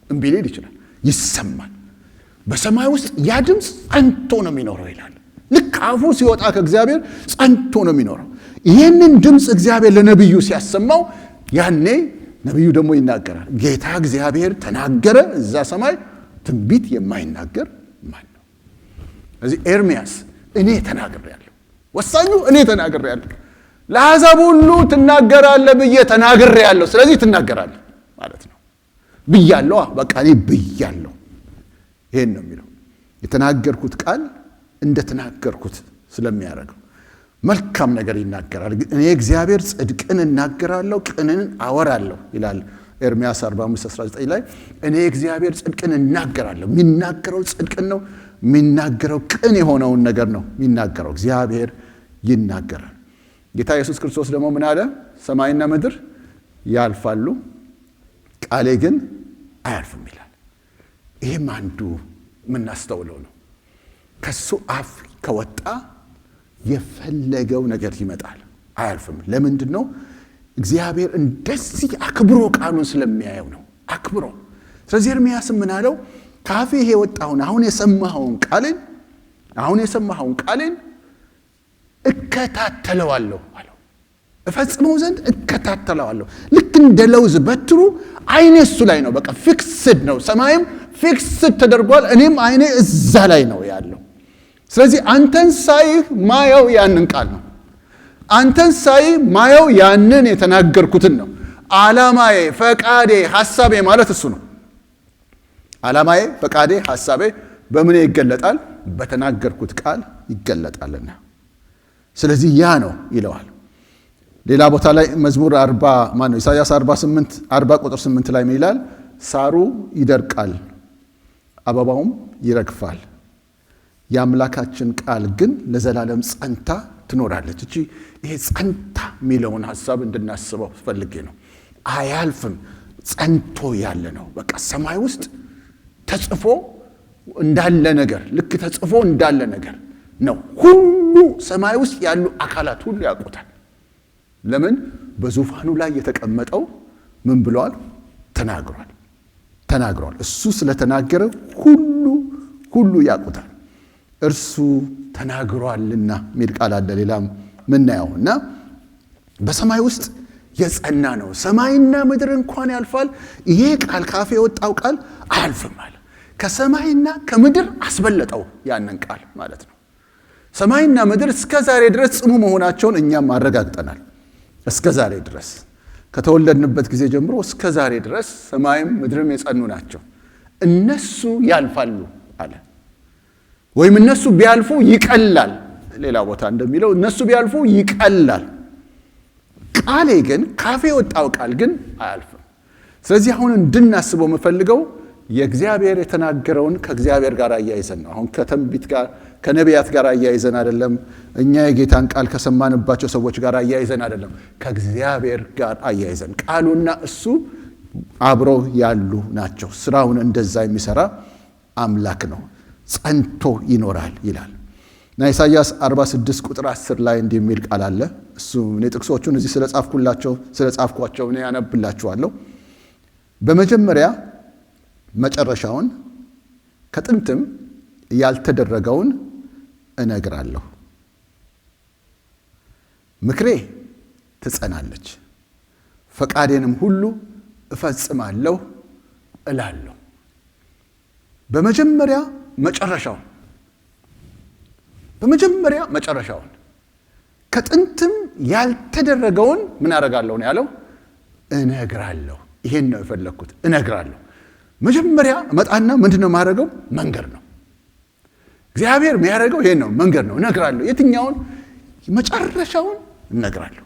እምቢ ሊል ይችላል። ይሰማል። በሰማይ ውስጥ ያ ድምፅ ጸንቶ ነው የሚኖረው ይላል። ልክ አፉ ሲወጣ ከእግዚአብሔር ጸንቶ ነው የሚኖረው። ይህንን ድምፅ እግዚአብሔር ለነብዩ ሲያሰማው ያኔ ነብዩ ደግሞ ይናገራል። ጌታ እግዚአብሔር ተናገረ። እዛ ሰማይ ትንቢት የማይናገር ማን ነው? ስለዚህ ኤርምያስ እኔ ተናግሬያለሁ። ወሳኙ እኔ ተናግሬያለሁ። ለአሕዛብ ሁሉ ትናገራለህ ብዬ ተናግሬያለሁ። ስለዚህ ትናገራለህ ማለት ነው። ብያለሁ። በቃ እኔ ብያለሁ። ይሄን ነው የሚለው። የተናገርኩት ቃል እንደተናገርኩት ስለሚያደርገው መልካም ነገር ይናገራል። እኔ እግዚአብሔር ጽድቅን እናገራለሁ፣ ቅንን አወራለሁ ይላል ኤርምያስ 45:19 ላይ። እኔ እግዚአብሔር ጽድቅን እናገራለሁ። የሚናገረው ጽድቅን ነው። የሚናገረው ቅን የሆነውን ነገር ነው የሚናገረው። እግዚአብሔር ይናገራል። ጌታ ኢየሱስ ክርስቶስ ደግሞ ምን አለ? ሰማይና ምድር ያልፋሉ፣ ቃሌ ግን አያልፍም ይላል። ይህም አንዱ የምናስተውለው ነው። ከሱ አፍ ከወጣ የፈለገው ነገር ይመጣል፣ አያልፍም። ለምንድን ነው? እግዚአብሔር እንደዚህ አክብሮ ቃሉን ስለሚያየው ነው። አክብሮ። ስለዚህ ኤርምያስም ምን አለው? ካፌ የወጣውን አሁን የሰማኸውን ቃሌን እከታተለዋለሁ አለው። እፈጽመው ዘንድ እከታተለዋለሁ። ልክ እንደ ለውዝ በትሩ አይኔ እሱ ላይ ነው። በቃ ፊክስድ ነው። ሰማይም ፊክስድ ተደርጓል። እኔም አይኔ እዛ ላይ ነው ያለው። ስለዚህ አንተን ሳይህ ማየው ያንን ቃል ነው። አንተን ሳይህ ማየው ያንን የተናገርኩትን ነው። ዓላማዬ፣ ፈቃዴ፣ ሐሳቤ ማለት እሱ ነው። ዓላማዬ፣ ፈቃዴ፣ ሐሳቤ በምን ይገለጣል? በተናገርኩት ቃል ይገለጣልና። ስለዚህ ያ ነው ይለዋል። ሌላ ቦታ ላይ መዝሙር 40 ኢሳይያስ 40 ቁጥር 8 ላይ ምን ይላል? ሳሩ ይደርቃል አበባውም ይረግፋል፣ የአምላካችን ቃል ግን ለዘላለም ጸንታ ትኖራለች። ይሄ ጸንታ የሚለውን ሐሳብ እንድናስበው ፈልጌ ነው። አያልፍም፣ ጸንቶ ያለ ነው። በቃ ሰማይ ውስጥ ተጽፎ እንዳለ ነገር፣ ልክ ተጽፎ እንዳለ ነገር ነው። ሁሉ ሰማይ ውስጥ ያሉ አካላት ሁሉ ያውቁታል። ለምን? በዙፋኑ ላይ የተቀመጠው ምን ብለዋል? ተናግሯል። እሱ ስለተናገረ ሁሉ ያውቁታል። እርሱ ተናግሯልና የሚል ቃል አለ። ሌላም ምናየው እና በሰማይ ውስጥ የጸና ነው። ሰማይና ምድር እንኳን ያልፋል፣ ይሄ ቃል ካፌ የወጣው ቃል አያልፍም አለ። ከሰማይና ከምድር አስበለጠው ያንን ቃል ማለት ነው። ሰማይና ምድር እስከ ዛሬ ድረስ ጽኑ መሆናቸውን እኛም አረጋግጠናል። እስከ ዛሬ ድረስ ከተወለድንበት ጊዜ ጀምሮ እስከ ዛሬ ድረስ ሰማይም ምድርም የጸኑ ናቸው። እነሱ ያልፋሉ አለ። ወይም እነሱ ቢያልፉ ይቀላል። ሌላ ቦታ እንደሚለው እነሱ ቢያልፉ ይቀላል፣ ቃሌ ግን ካፌ የወጣው ቃል ግን አያልፍም። ስለዚህ አሁን እንድናስበው የምፈልገው የእግዚአብሔር የተናገረውን ከእግዚአብሔር ጋር አያይዘን ነው። አሁን ከትንቢት ጋር ከነቢያት ጋር አያይዘን አይደለም። እኛ የጌታን ቃል ከሰማንባቸው ሰዎች ጋር አያይዘን አይደለም። ከእግዚአብሔር ጋር አያይዘን፣ ቃሉና እሱ አብረው ያሉ ናቸው። ስራውን እንደዛ የሚሰራ አምላክ ነው። ጸንቶ ይኖራል ይላል እና ኢሳይያስ 46 ቁጥር 10 ላይ እንዲህ የሚል ቃል አለ። እሱ እኔ ጥቅሶቹን እዚህ ስለጻፍኳቸው እኔ ያነብላችኋለሁ። በመጀመሪያ መጨረሻውን ከጥንትም ያልተደረገውን እነግራለሁ፣ ምክሬ ትጸናለች፣ ፈቃዴንም ሁሉ እፈጽማለሁ እላለሁ። በመጀመሪያ መጨረሻውን ከጥንትም ያልተደረገውን ምን አደርጋለሁ ነው ያለው? እነግራለሁ። ይሄን ነው የፈለግኩት፣ እነግራለሁ። መጀመሪያ መጣና ምንድነው ማድረገው? መንገር ነው። እግዚአብሔር የሚያደርገው ይሄን ነው፣ መንገር ነው። እነግራለሁ። የትኛውን? መጨረሻውን እነግራለሁ።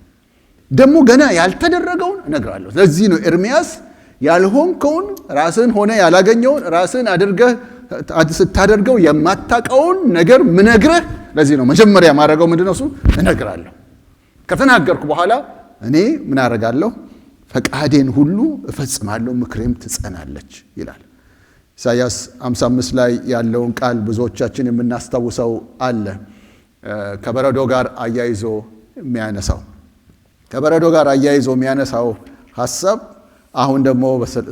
ደግሞ ገና ያልተደረገውን እነግራለሁ። ለዚህ ነው ኤርምያስ ያልሆንከውን ራስን ሆነ ያላገኘውን ራስን አድርገህ ስታደርገው የማታውቀውን ነገር ምነግርህ። ለዚህ ነው መጀመሪያ ማድረገው ምንድነው? እሱ እነግራለሁ። ከተናገርኩ በኋላ እኔ ምን አደርጋለሁ? ፈቃዴን ሁሉ እፈጽማለሁ፣ ምክሬም ትጸናለች ይላል። ኢሳይያስ 55 ላይ ያለውን ቃል ብዙዎቻችን የምናስታውሰው አለ። ከበረዶ ጋር አያይዞ የሚያነሳው ሐሳብ አሁን ደግሞ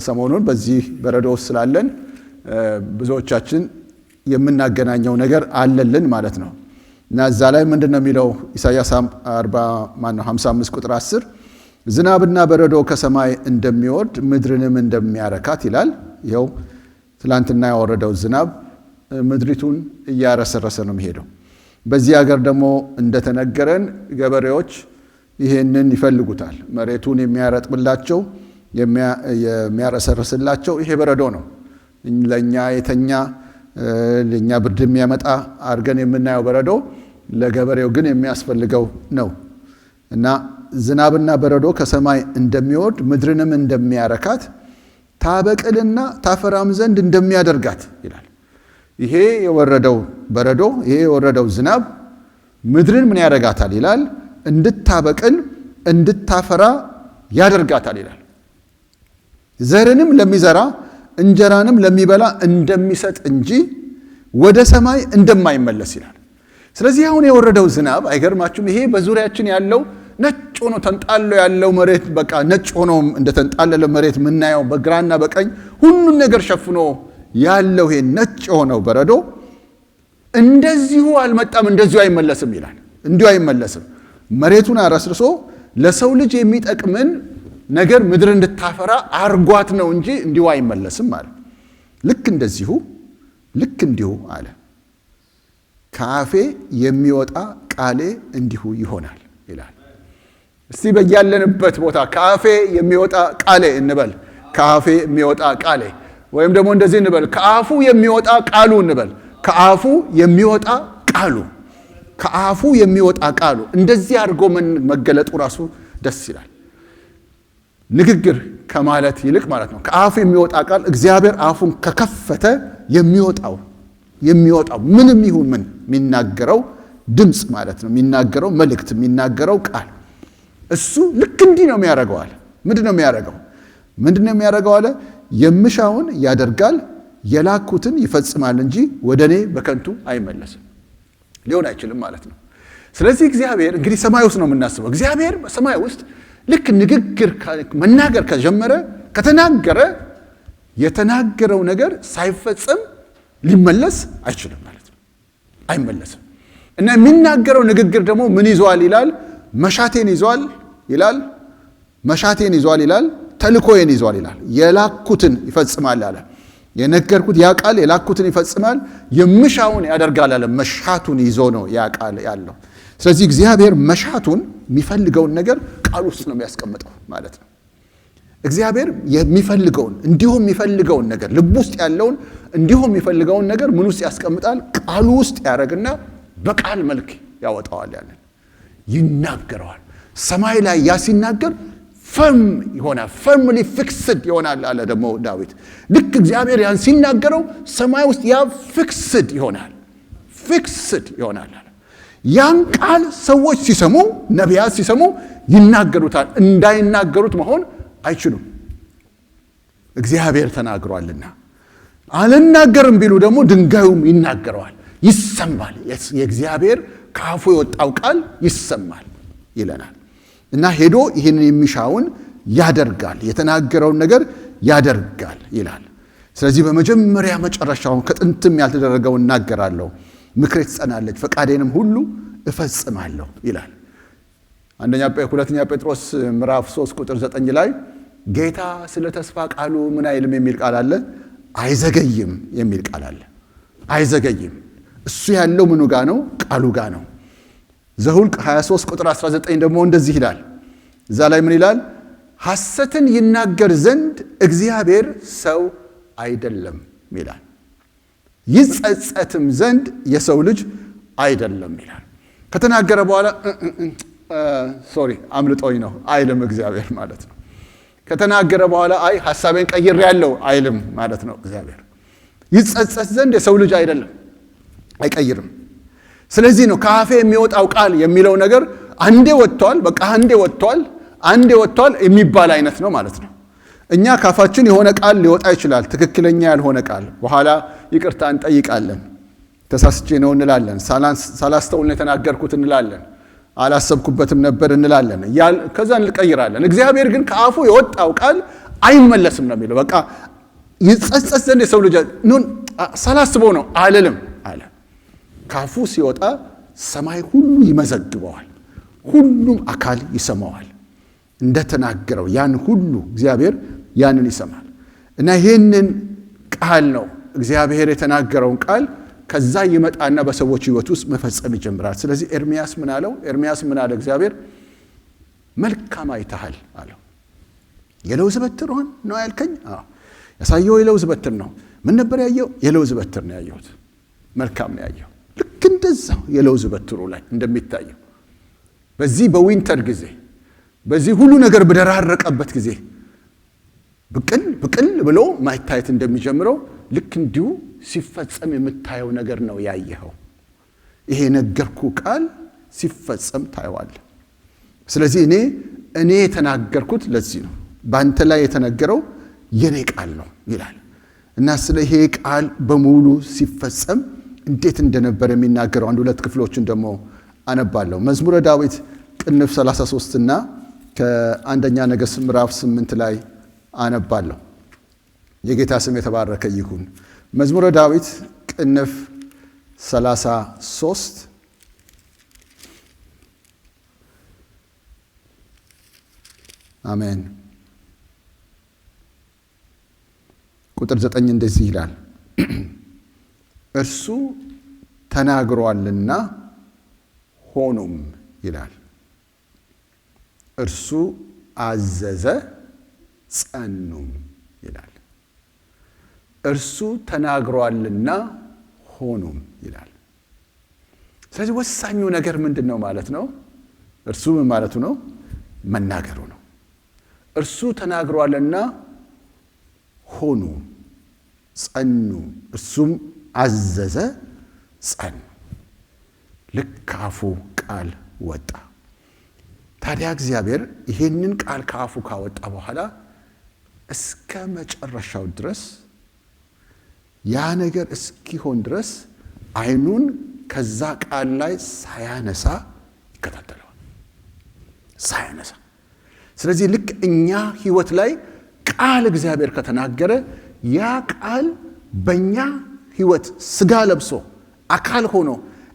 ሰሞኑን በዚህ በረዶ ስላለን ብዙዎቻችን የምናገናኘው ነገር አለልን ማለት ነው። እና እዛ ላይ ምንድነው የሚለው? ኢሳይያስ 55 ቁጥር 10 ዝናብና በረዶ ከሰማይ እንደሚወርድ ምድርንም እንደሚያረካት ይላል። ይኸው ትላንትና ያወረደው ዝናብ ምድሪቱን እያረሰረሰ ነው የሚሄደው። በዚህ ሀገር ደግሞ እንደተነገረን ገበሬዎች ይሄንን ይፈልጉታል። መሬቱን የሚያረጥብላቸው የሚያረሰርስላቸው ይሄ በረዶ ነው። ለእኛ ብርድ የሚያመጣ አድርገን የምናየው በረዶ ለገበሬው ግን የሚያስፈልገው ነው እና ዝናብና በረዶ ከሰማይ እንደሚወርድ ምድርንም እንደሚያረካት ታበቅልና ታፈራም ዘንድ እንደሚያደርጋት ይላል። ይሄ የወረደው በረዶ፣ ይሄ የወረደው ዝናብ ምድርን ምን ያደርጋታል ይላል? እንድታበቅል እንድታፈራ ያደርጋታል ይላል። ዘርንም ለሚዘራ እንጀራንም ለሚበላ እንደሚሰጥ እንጂ ወደ ሰማይ እንደማይመለስ ይላል። ስለዚህ አሁን የወረደው ዝናብ አይገርማችሁም? ይሄ በዙሪያችን ያለው ነጭ ሆኖ ተንጣሎ ያለው መሬት በቃ ነጭ ሆኖ እንደተንጣለለ መሬት ምናየው በግራና በቀኝ ሁሉን ነገር ሸፍኖ ያለው ይሄ ነጭ የሆነው በረዶ እንደዚሁ አልመጣም፣ እንደዚሁ አይመለስም ይላል። እንዲሁ አይመለስም። መሬቱን አረስርሶ ለሰው ልጅ የሚጠቅምን ነገር ምድር እንድታፈራ አርጓት ነው እንጂ እንዲሁ አይመለስም ማለት። ልክ እንዲሁ አለ ከአፌ የሚወጣ ቃሌ እንዲሁ ይሆናል ይላል። እስቲ በያለንበት ቦታ ከአፌ የሚወጣ ቃሌ እንበል። ከአፌ የሚወጣ ቃሌ ወይም ደግሞ እንደዚህ እንበል፣ ከአፉ የሚወጣ ቃሉ እንበል። ከአፉ የሚወጣ ቃሉ እንደዚህ አድርጎ መገለጡ ራሱ ደስ ይላል። ንግግር ከማለት ይልቅ ማለት ነው ከአፉ የሚወጣ ቃል እግዚአብሔር አፉን ከከፈተ የሚወጣው ምንም ይሁን ምን የሚናገረው ድምፅ ማለት ነው የሚናገረው መልእክት የሚናገረው ቃል እሱ ልክ እንዲህ ነው የሚያደርገው አለ። ምንድነው የሚያደርገው አለ? የምሻውን ያደርጋል የላኩትን ይፈጽማል እንጂ ወደኔ በከንቱ አይመለስም። ሊሆን አይችልም ማለት ነው። ስለዚህ እግዚአብሔር እንግዲህ ሰማይ ውስጥ ነው የምናስበው። እግዚአብሔር በሰማይ ውስጥ ልክ ንግግር መናገር ከጀመረ ከተናገረ የተናገረው ነገር ሳይፈጸም ሊመለስ አይችልም ማለት ነው። አይመለስም። እና የሚናገረው ንግግር ደግሞ ምን ይዟል ይላል? መሻቴን ይዟል ይላል፣ ተልኮዬን ይዟል ይላል። የላኩትን ይፈጽማል አለ። የነገርኩት ያ ቃል የላኩትን ይፈጽማል፣ የምሻውን ያደርጋል አለ። መሻቱን ይዞ ነው ያ ቃል ያለው። ስለዚህ እግዚአብሔር መሻቱን የሚፈልገውን ነገር ቃል ውስጥ ነው የሚያስቀምጠው ማለት ነው። እግዚአብሔር የሚፈልገውን እንዲሁ የሚፈልገውን ነገር ልብ ውስጥ ያለውን እንዲሁ የሚፈልገውን ነገር ምን ውስጥ ያስቀምጣል? ቃሉ ውስጥ ያደርግና በቃል መልክ ያወጣዋል። ያንን ይናገረዋል። ሰማይ ላይ ያ ሲናገር ፈርም ይሆናል፣ ፈርምሊ ፊክስድ ይሆናል አለ ደግሞ ዳዊት። ልክ እግዚአብሔር ያን ሲናገረው ሰማይ ውስጥ ያ ፊክስድ ይሆናል አለ። ያን ቃል ሰዎች ሲሰሙ፣ ነቢያት ሲሰሙ ይናገሩታል። እንዳይናገሩት መሆን አይችሉም። እግዚአብሔር ተናግሯልና። አልናገርም ቢሉ ደግሞ ድንጋዩም ይናገረዋል፣ ይሰማል። የእግዚአብሔር ከአፉ የወጣው ቃል ይሰማል ይለናል። እና ሄዶ ይህንን የሚሻውን ያደርጋል፣ የተናገረውን ነገር ያደርጋል ይላል። ስለዚህ በመጀመሪያ መጨረሻውን ከጥንትም ያልተደረገውን እናገራለሁ፣ ምክሬ ትጸናለች፣ ፈቃዴንም ሁሉ እፈጽማለሁ ይላል። ሁለተኛ ጴጥሮስ ምዕራፍ 3 ቁጥር 9 ላይ ጌታ ስለ ተስፋ ቃሉ ምን አይልም የሚል ቃል አለ? አይዘገይም የሚል ቃል አለ። አይዘገይም። እሱ ያለው ምኑ ጋ ነው? ቃሉ ጋ ነው። ዘኍልቍ 23 ቁጥር 19 ደግሞ እንደዚህ ይላል። እዛ ላይ ምን ይላል? ሐሰትን ይናገር ዘንድ እግዚአብሔር ሰው አይደለም ይላል። ይጸጸትም ዘንድ የሰው ልጅ አይደለም ይላል። ከተናገረ በኋላ አምልጦኝ ነው አይልም እግዚአብሔር ማለት ነው። ከተናገረ በኋላ ሐሳቤን ቀይሬያለሁ አይልም ማለት ነው እግዚአብሔር። ይጸጸት ዘንድ የሰው ልጅ አይደለም፣ አይቀይርም። ስለዚህ ነው ከአፌ የሚወጣው ቃል የሚለው ነገር አንዴ ወጥቷል፣ በቃ አንዴ ወጥቷል የሚባል አይነት ነው ማለት ነው። እኛ ካፋችን የሆነ ቃል ሊወጣ ይችላል፣ ትክክለኛ ያልሆነ ቃል። በኋላ ይቅርታ እንጠይቃለን፣ ተሳስቼ ነው እንላለን፣ ሳላስተውል ነው የተናገርኩት እንላለን፣ አላሰብኩበትም ነበር እንላለን፣ ከዛ እንቀይራለን። እግዚአብሔር ግን ከአፉ የወጣው ቃል አይመለስም ነው የሚለው። በቃ ይጸጸት ዘንድ የሰው ልጅ ሳላስበው ነው አልልም አለ። ካፉ ሲወጣ ሰማይ ሁሉ ይመዘግበዋል፣ ሁሉም አካል ይሰማዋል። እንደተናገረው ያን ሁሉ እግዚአብሔር ያንን ይሰማል። እና ይህንን ቃል ነው እግዚአብሔር የተናገረውን ቃል ከዛ ይመጣና በሰዎች ሕይወት ውስጥ መፈጸም ይጀምራል። ስለዚህ ኤርምያስ ምን አለው? ምን አለ? እግዚአብሔር መልካም አይተሃል አለው። የለውዝ በትር ነው ያልከኝ? ያሳየው የለውዝ በትር ነው። ምን ነበር ያየው? የለውዝ በትር ነው ያየሁት። መልካም ነው ያየው። ልክ እንደዛው የለውዝ በትሩ ላይ እንደሚታየው በዚህ በዊንተር ጊዜ በዚህ ሁሉ ነገር በደራረቀበት ጊዜ ብቅል ብሎ ማይታየት እንደሚጀምረው ልክ እንዲሁ ሲፈጸም የምታየው ነገር ነው ያየኸው። ይሄ ነገርኩ ቃል ሲፈጸም ታየዋል። ስለዚህ እኔ የተናገርኩት ለዚህ ነው፣ በአንተ ላይ የተነገረው የኔ ቃል ነው ይላል። እና ስለ ይሄ ቃል በሙሉ ሲፈጸም እንዴት እንደነበረ የሚናገረው አንድ ሁለት ክፍሎችን ደግሞ አነባለሁ። መዝሙረ ዳዊት ቅንፍ 33 እና ከአንደኛ ነገሥት ምዕራፍ 8 ላይ አነባለሁ። የጌታ ስም የተባረከ ይሁን። መዝሙረ ዳዊት ቅንፍ 33 አሜን። ቁጥር 9 እንደዚህ ይላል፣ እርሱ ተናግሯልና ሆኑም ይላል። እርሱ አዘዘ ጸኑም ይላል። እርሱ ተናግሯልና ሆኑም ይላል። ስለዚህ ወሳኙ ነገር ምንድን ነው ማለት ነው? እርሱ ምን ማለቱ ነው? መናገሩ ነው። እርሱ ተናግሯልና ሆኑ፣ ጸኑ። እርሱም አዘዘ፣ ጸኑ። ልክ ከአፉ ቃል ወጣ። ታዲያ እግዚአብሔር ይሄንን ቃል ከአፉ ካወጣ በኋላ እስከ መጨረሻው ድረስ ያ ነገር እስኪሆን ድረስ ዓይኑን ከዛ ቃል ላይ ሳያነሳ ይከታተለዋል። ሳያነሳ። ስለዚህ ልክ እኛ ሕይወት ላይ ቃል እግዚአብሔር ከተናገረ ያ ቃል በእኛ ሕይወት ሥጋ ለብሶ አካል ሆኖ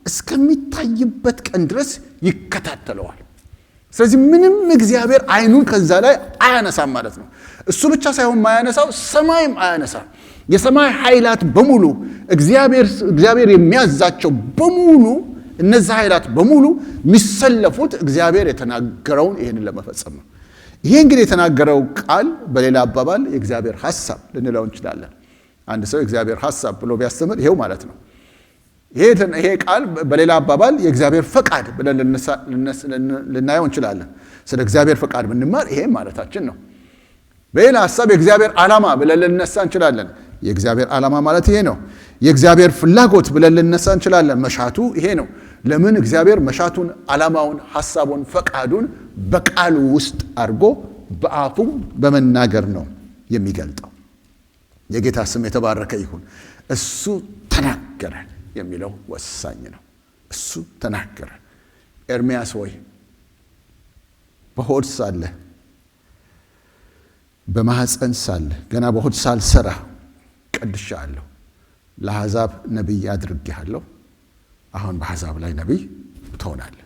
እስከሚታይበት ቀን ድረስ ይከታተለዋል። ስለዚህ ምንም እግዚአብሔር ዓይኑን ከዛ ላይ አያነሳም ማለት ነው። እሱ ብቻ ሳይሆን ማያነሳው ሰማይም አያነሳም። የሰማይ ኃይላት በሙሉ እግዚአብሔር የሚያዛቸው በሙሉ እነዚህ ኃይላት በሙሉ የሚሰለፉት እግዚአብሔር የተናገረውን ይህንን ለመፈጸም ነው። ይሄ እንግዲህ የተናገረው ቃል በሌላ አባባል የእግዚአብሔር ሐሳብ ልንለው እንችላለን። አንድ ሰው የእግዚአብሔር ሐሳብ ብሎ ቢያስተምር ይሄው ማለት ነው። ይሄ ቃል በሌላ አባባል የእግዚአብሔር ፈቃድ ብለን ልናየው እንችላለን። ስለ እግዚአብሔር ፈቃድ ብንማር ይሄ ማለታችን ነው። በሌላ ሐሳብ የእግዚአብሔር ዓላማ ብለን ልነሳ እንችላለን። የእግዚአብሔር ዓላማ ማለት ይሄ ነው። የእግዚአብሔር ፍላጎት ብለን ልነሳ እንችላለን። መሻቱ ይሄ ነው። ለምን እግዚአብሔር መሻቱን፣ ዓላማውን፣ ሐሳቡን፣ ፈቃዱን በቃሉ ውስጥ አድርጎ በአፉም በመናገር ነው የሚገልጠው። የጌታ ስም የተባረከ ይሁን። እሱ ተናገረ የሚለው ወሳኝ ነው። እሱ ተናገረ። ኤርምያስ ሆይ በሆድ ሳለ በማህፀን ሳለ ገና በሆድ ሳልሰራ ቀድሻለሁ፣ ለአሕዛብ ነቢይ አድርጌሃለሁ። አሁን በአሕዛብ ላይ ነቢይ ትሆናለህ።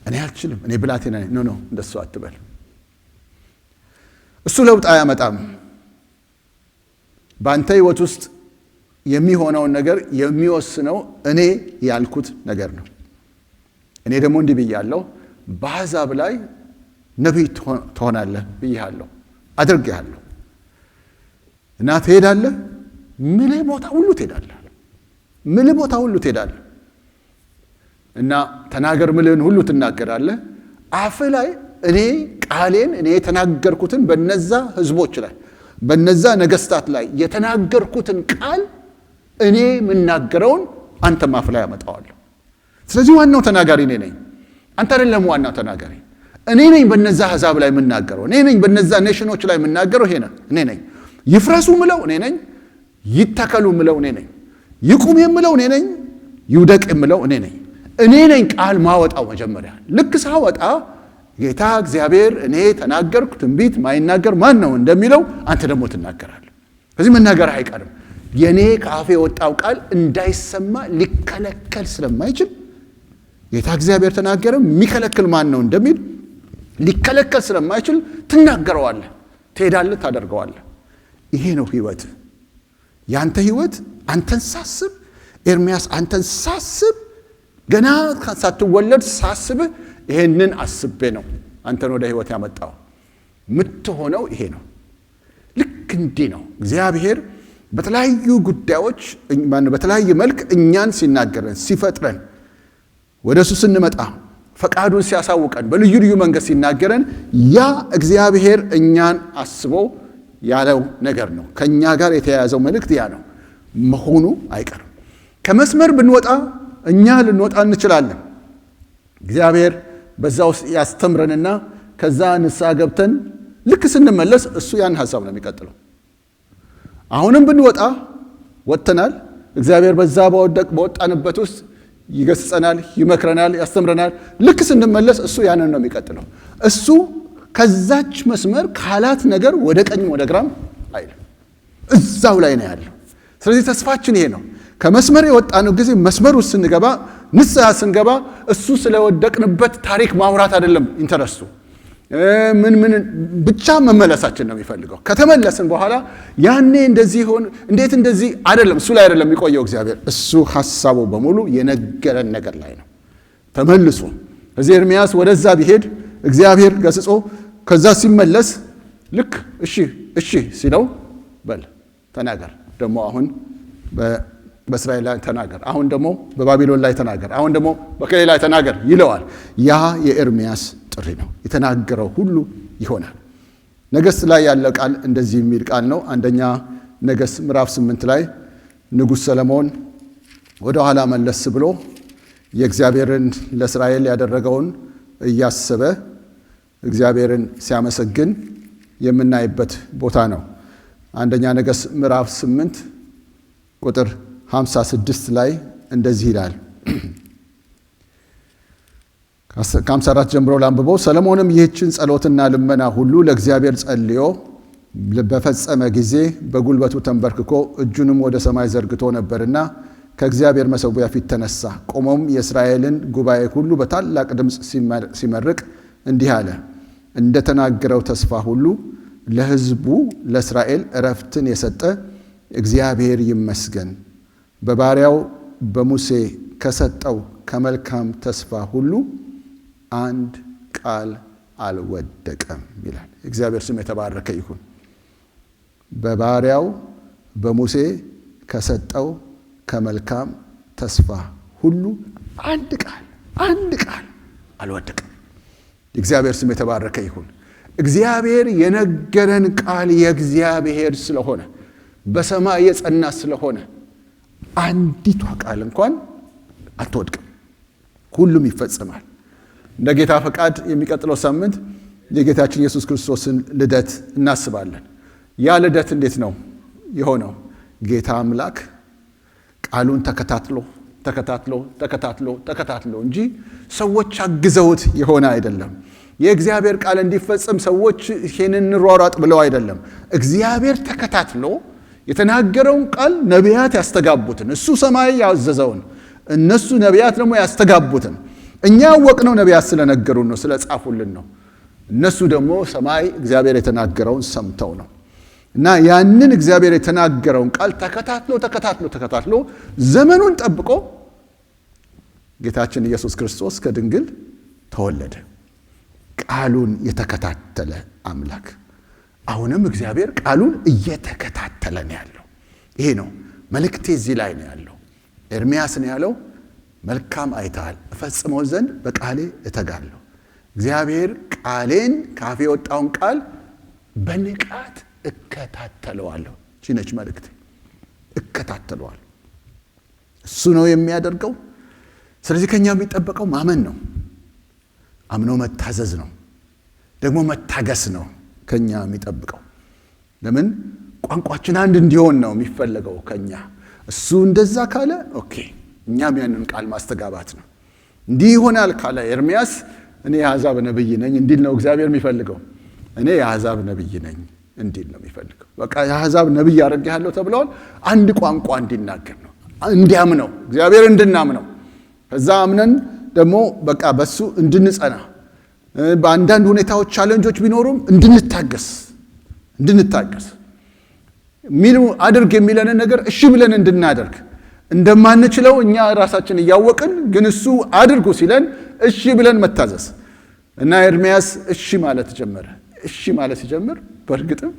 እኔ አልችልም፣ እኔ ብላቴና ነኝ። ኖ እንደሱ አትበል። እሱ ለውጥ አያመጣም። በአንተ ሕይወት ውስጥ የሚሆነውን ነገር የሚወስነው እኔ ያልኩት ነገር ነው። እኔ ደግሞ እንዲህ ብያለሁ፣ በአሕዛብ ላይ ነቢይ ትሆናለህ ብያለሁ፣ አድርጌሃለሁ እና ትሄዳለህ። ምልህ ቦታ ሁሉ ትሄዳለህ። ምልህ ቦታ ሁሉ ትሄዳለህ እና ተናገር ምልህን ሁሉ ትናገራለህ። አፍ ላይ እኔ ቃሌን እኔ የተናገርኩትን በነዛ ህዝቦች ላይ በነዛ ነገስታት ላይ የተናገርኩትን ቃል እኔ የምናገረውን አንተም አፍ ላይ አመጣዋለሁ። ስለዚህ ዋናው ተናጋሪ እኔ ነኝ፣ አንተ አይደለም ዋናው ተናጋሪ። እኔ ነኝ በነዛ አሕዛብ ላይ የምናገረው፣ እኔ ነኝ በነዛ ኔሽኖች ላይ የምናገረው። ይሄ ነው እኔ ነኝ። ይፍረሱ ምለው እኔ ነኝ፣ ይተከሉ ምለው እኔ ነኝ፣ ይቁም የምለው እኔ ነኝ፣ ይውደቅ የምለው እኔ ነኝ። እኔ ነኝ ቃል ማወጣው። መጀመሪያ ልክ ሳወጣ ጌታ እግዚአብሔር እኔ ተናገርኩ፣ ትንቢት ማይናገር ማን ነው እንደሚለው አንተ ደግሞ ትናገራለህ። ስለዚህ መናገር አይቀርም። የኔ ከአፌ የወጣው ቃል እንዳይሰማ ሊከለከል ስለማይችል ጌታ እግዚአብሔር ተናገረ፣ የሚከለክል ማን ነው እንደሚል ሊከለከል ስለማይችል ትናገረዋለህ፣ ትሄዳለህ፣ ታደርገዋለህ። ይሄ ነው ህይወት። ያንተ ህይወት አንተን ሳስብ፣ ኤርምያስ አንተን ሳስብ፣ ገና ሳትወለድ ሳስብህ ይሄንን አስቤ ነው አንተን ወደ ህይወት ያመጣው። የምትሆነው ይሄ ነው። ልክ እንዲህ ነው እግዚአብሔር በተለያዩ ጉዳዮች በተለያየ መልክ እኛን ሲናገረን፣ ሲፈጥረን፣ ወደ እሱ ስንመጣ ፈቃዱን ሲያሳውቀን፣ በልዩ ልዩ መንገድ ሲናገረን፣ ያ እግዚአብሔር እኛን አስቦ ያለው ነገር ነው። ከእኛ ጋር የተያያዘው መልእክት ያ ነው መሆኑ አይቀርም። ከመስመር ብንወጣ እኛ ልንወጣ እንችላለን። እግዚአብሔር በዛ ውስጥ ያስተምረንና ከዛ ንስሐ ገብተን ልክ ስንመለስ እሱ ያን ሐሳብ ነው የሚቀጥለው። አሁንም ብንወጣ ወጥተናል። እግዚአብሔር በዛ በወጣንበት ውስጥ ይገስጸናል፣ ይመክረናል፣ ያስተምረናል። ልክ ስንመለስ እሱ ያንን ነው የሚቀጥለው። እሱ ከዛች መስመር ካላት ነገር ወደ ቀኝም ወደ ግራም አይልም፣ እዛው ላይ ነው ያለው። ስለዚህ ተስፋችን ይሄ ነው። ከመስመር የወጣነው ጊዜ መስመር ውስጥ ስንገባ፣ ንስሐ ስንገባ እሱ ስለወደቅንበት ታሪክ ማውራት አይደለም ኢንተረስቱ። ምን ብቻ መመለሳችን ነው የሚፈልገው። ከተመለስን በኋላ ያኔ እንደዚህ ሆን እንዴት እንደዚህ አይደለም፣ እሱ ላይ አይደለም የሚቆየው እግዚአብሔር። እሱ ሐሳቡ በሙሉ የነገረን ነገር ላይ ነው። ተመልሶ እዚህ ኤርምያስ ወደዛ ቢሄድ እግዚአብሔር ገስጾ ከዛ ሲመለስ ልክ እሺ ሲለው በል ተናገር፣ ደግሞ አሁን በእስራኤል ላይ ተናገር፣ አሁን ደግሞ በባቢሎን ላይ ተናገር፣ አሁን ደግሞ በከሌ ላይ ተናገር ይለዋል። ያ የኤርምያስ ጥሪ ነው። የተናገረው ሁሉ ይሆናል። ነገሥት ላይ ያለ ቃል እንደዚህ የሚል ቃል ነው። አንደኛ ነገሥት ምዕራፍ 8 ላይ ንጉሥ ሰለሞን ወደ ኋላ መለስ ብሎ የእግዚአብሔርን ለእስራኤል ያደረገውን እያሰበ እግዚአብሔርን ሲያመሰግን የምናይበት ቦታ ነው። አንደኛ ነገሥት ምዕራፍ 8 ቁጥር 56 ላይ እንደዚህ ይላል። ከ54 ጀምሮ ላንብበው። ሰለሞንም ይህችን ጸሎትና ልመና ሁሉ ለእግዚአብሔር ጸልዮ በፈጸመ ጊዜ በጉልበቱ ተንበርክኮ እጁንም ወደ ሰማይ ዘርግቶ ነበርና ከእግዚአብሔር መሠዊያ ፊት ተነሳ። ቆሞም የእስራኤልን ጉባኤ ሁሉ በታላቅ ድምፅ ሲመርቅ እንዲህ አለ። እንደተናገረው ተስፋ ሁሉ ለሕዝቡ ለእስራኤል ዕረፍትን የሰጠ እግዚአብሔር ይመስገን። በባሪያው በሙሴ ከሰጠው ከመልካም ተስፋ ሁሉ አንድ ቃል አልወደቀም ይላል። እግዚአብሔር ስም የተባረከ ይሁን። በባሪያው በሙሴ ከሰጠው ከመልካም ተስፋ ሁሉ አንድ ቃል አልወደቀም። እግዚአብሔር ስም የተባረከ ይሁን። እግዚአብሔር የነገረን ቃል የእግዚአብሔር ስለሆነ በሰማይ የጸና ስለሆነ አንዲቷ ቃል እንኳን አትወድቅም። ሁሉም ይፈጸማል። እንደ ጌታ ፈቃድ የሚቀጥለው ሳምንት የጌታችን ኢየሱስ ክርስቶስን ልደት እናስባለን። ያ ልደት እንዴት ነው የሆነው? ጌታ አምላክ ቃሉን ተከታትሎ እንጂ ሰዎች አግዘውት የሆነ አይደለም። የእግዚአብሔር ቃል እንዲፈጸም ሰዎች ይሄንን እንሯሯጥ ብለው አይደለም። እግዚአብሔር ተከታትሎ የተናገረውን ቃል ነቢያት ያስተጋቡትን፣ እሱ ሰማይ ያዘዘውን እነሱ ነቢያት ደግሞ ያስተጋቡትን፣ እኛ ያወቅነው ነቢያት ስለነገሩን ነው፣ ስለጻፉልን ነው። እነሱ ደግሞ ሰማይ እግዚአብሔር የተናገረውን ሰምተው ነው። እና ያንን እግዚአብሔር የተናገረውን ቃል ተከታትሎ ዘመኑን ጠብቆ ጌታችን ኢየሱስ ክርስቶስ ከድንግል ተወለደ። ቃሉን የተከታተለ አምላክ። አሁንም እግዚአብሔር ቃሉን እየተከታተለ ነው ያለው። ይሄ ነው መልእክቴ፣ እዚህ ላይ ነው ያለው። ኤርምያስ ነው ያለው፣ መልካም አይተሃል፣ እፈጽመው ዘንድ በቃሌ እተጋለሁ። እግዚአብሔር ቃሌን ካፌ የወጣውን ቃል በንቃት እከታተለዋለሁ። ነች መልእክት። እከታተለዋለሁ። እሱ ነው የሚያደርገው። ስለዚህ ከኛ የሚጠበቀው ማመን ነው፣ አምኖ መታዘዝ ነው፣ ደግሞ መታገስ ነው ከኛ የሚጠብቀው። ለምን ቋንቋችን አንድ እንዲሆን ነው የሚፈለገው ከኛ። እሱ እንደዛ ካለ ኦኬ፣ እኛም ያንን ቃል ማስተጋባት ነው። እንዲህ ይሆናል ካለ ኤርምያስ እኔ የአሕዛብ ነብይ ነኝ እንዲል ነው እግዚአብሔር የሚፈልገው። እኔ የአሕዛብ ነብይ ነኝ እንዲል ነው የሚፈልገው። በቃ የአሕዛብ ነብይ አድርጌሃለሁ ተብለዋል። አንድ ቋንቋ እንዲናገር ነው፣ እንዲያምነው፣ እግዚአብሔር እንድናምነው፣ ከዛ አምነን ደግሞ በቃ በሱ እንድንጸና፣ በአንዳንድ ሁኔታዎች ቻሌንጆች ቢኖሩም እንድንታገስ ሚሉ አድርግ የሚለንን ነገር እሺ ብለን እንድናደርግ፣ እንደማንችለው እኛ ራሳችን እያወቅን ግን እሱ አድርጉ ሲለን እሺ ብለን መታዘዝ እና ኤርምያስ እሺ ማለት ጀመረ። እሺ ማለት ሲጀምር በእርግጥም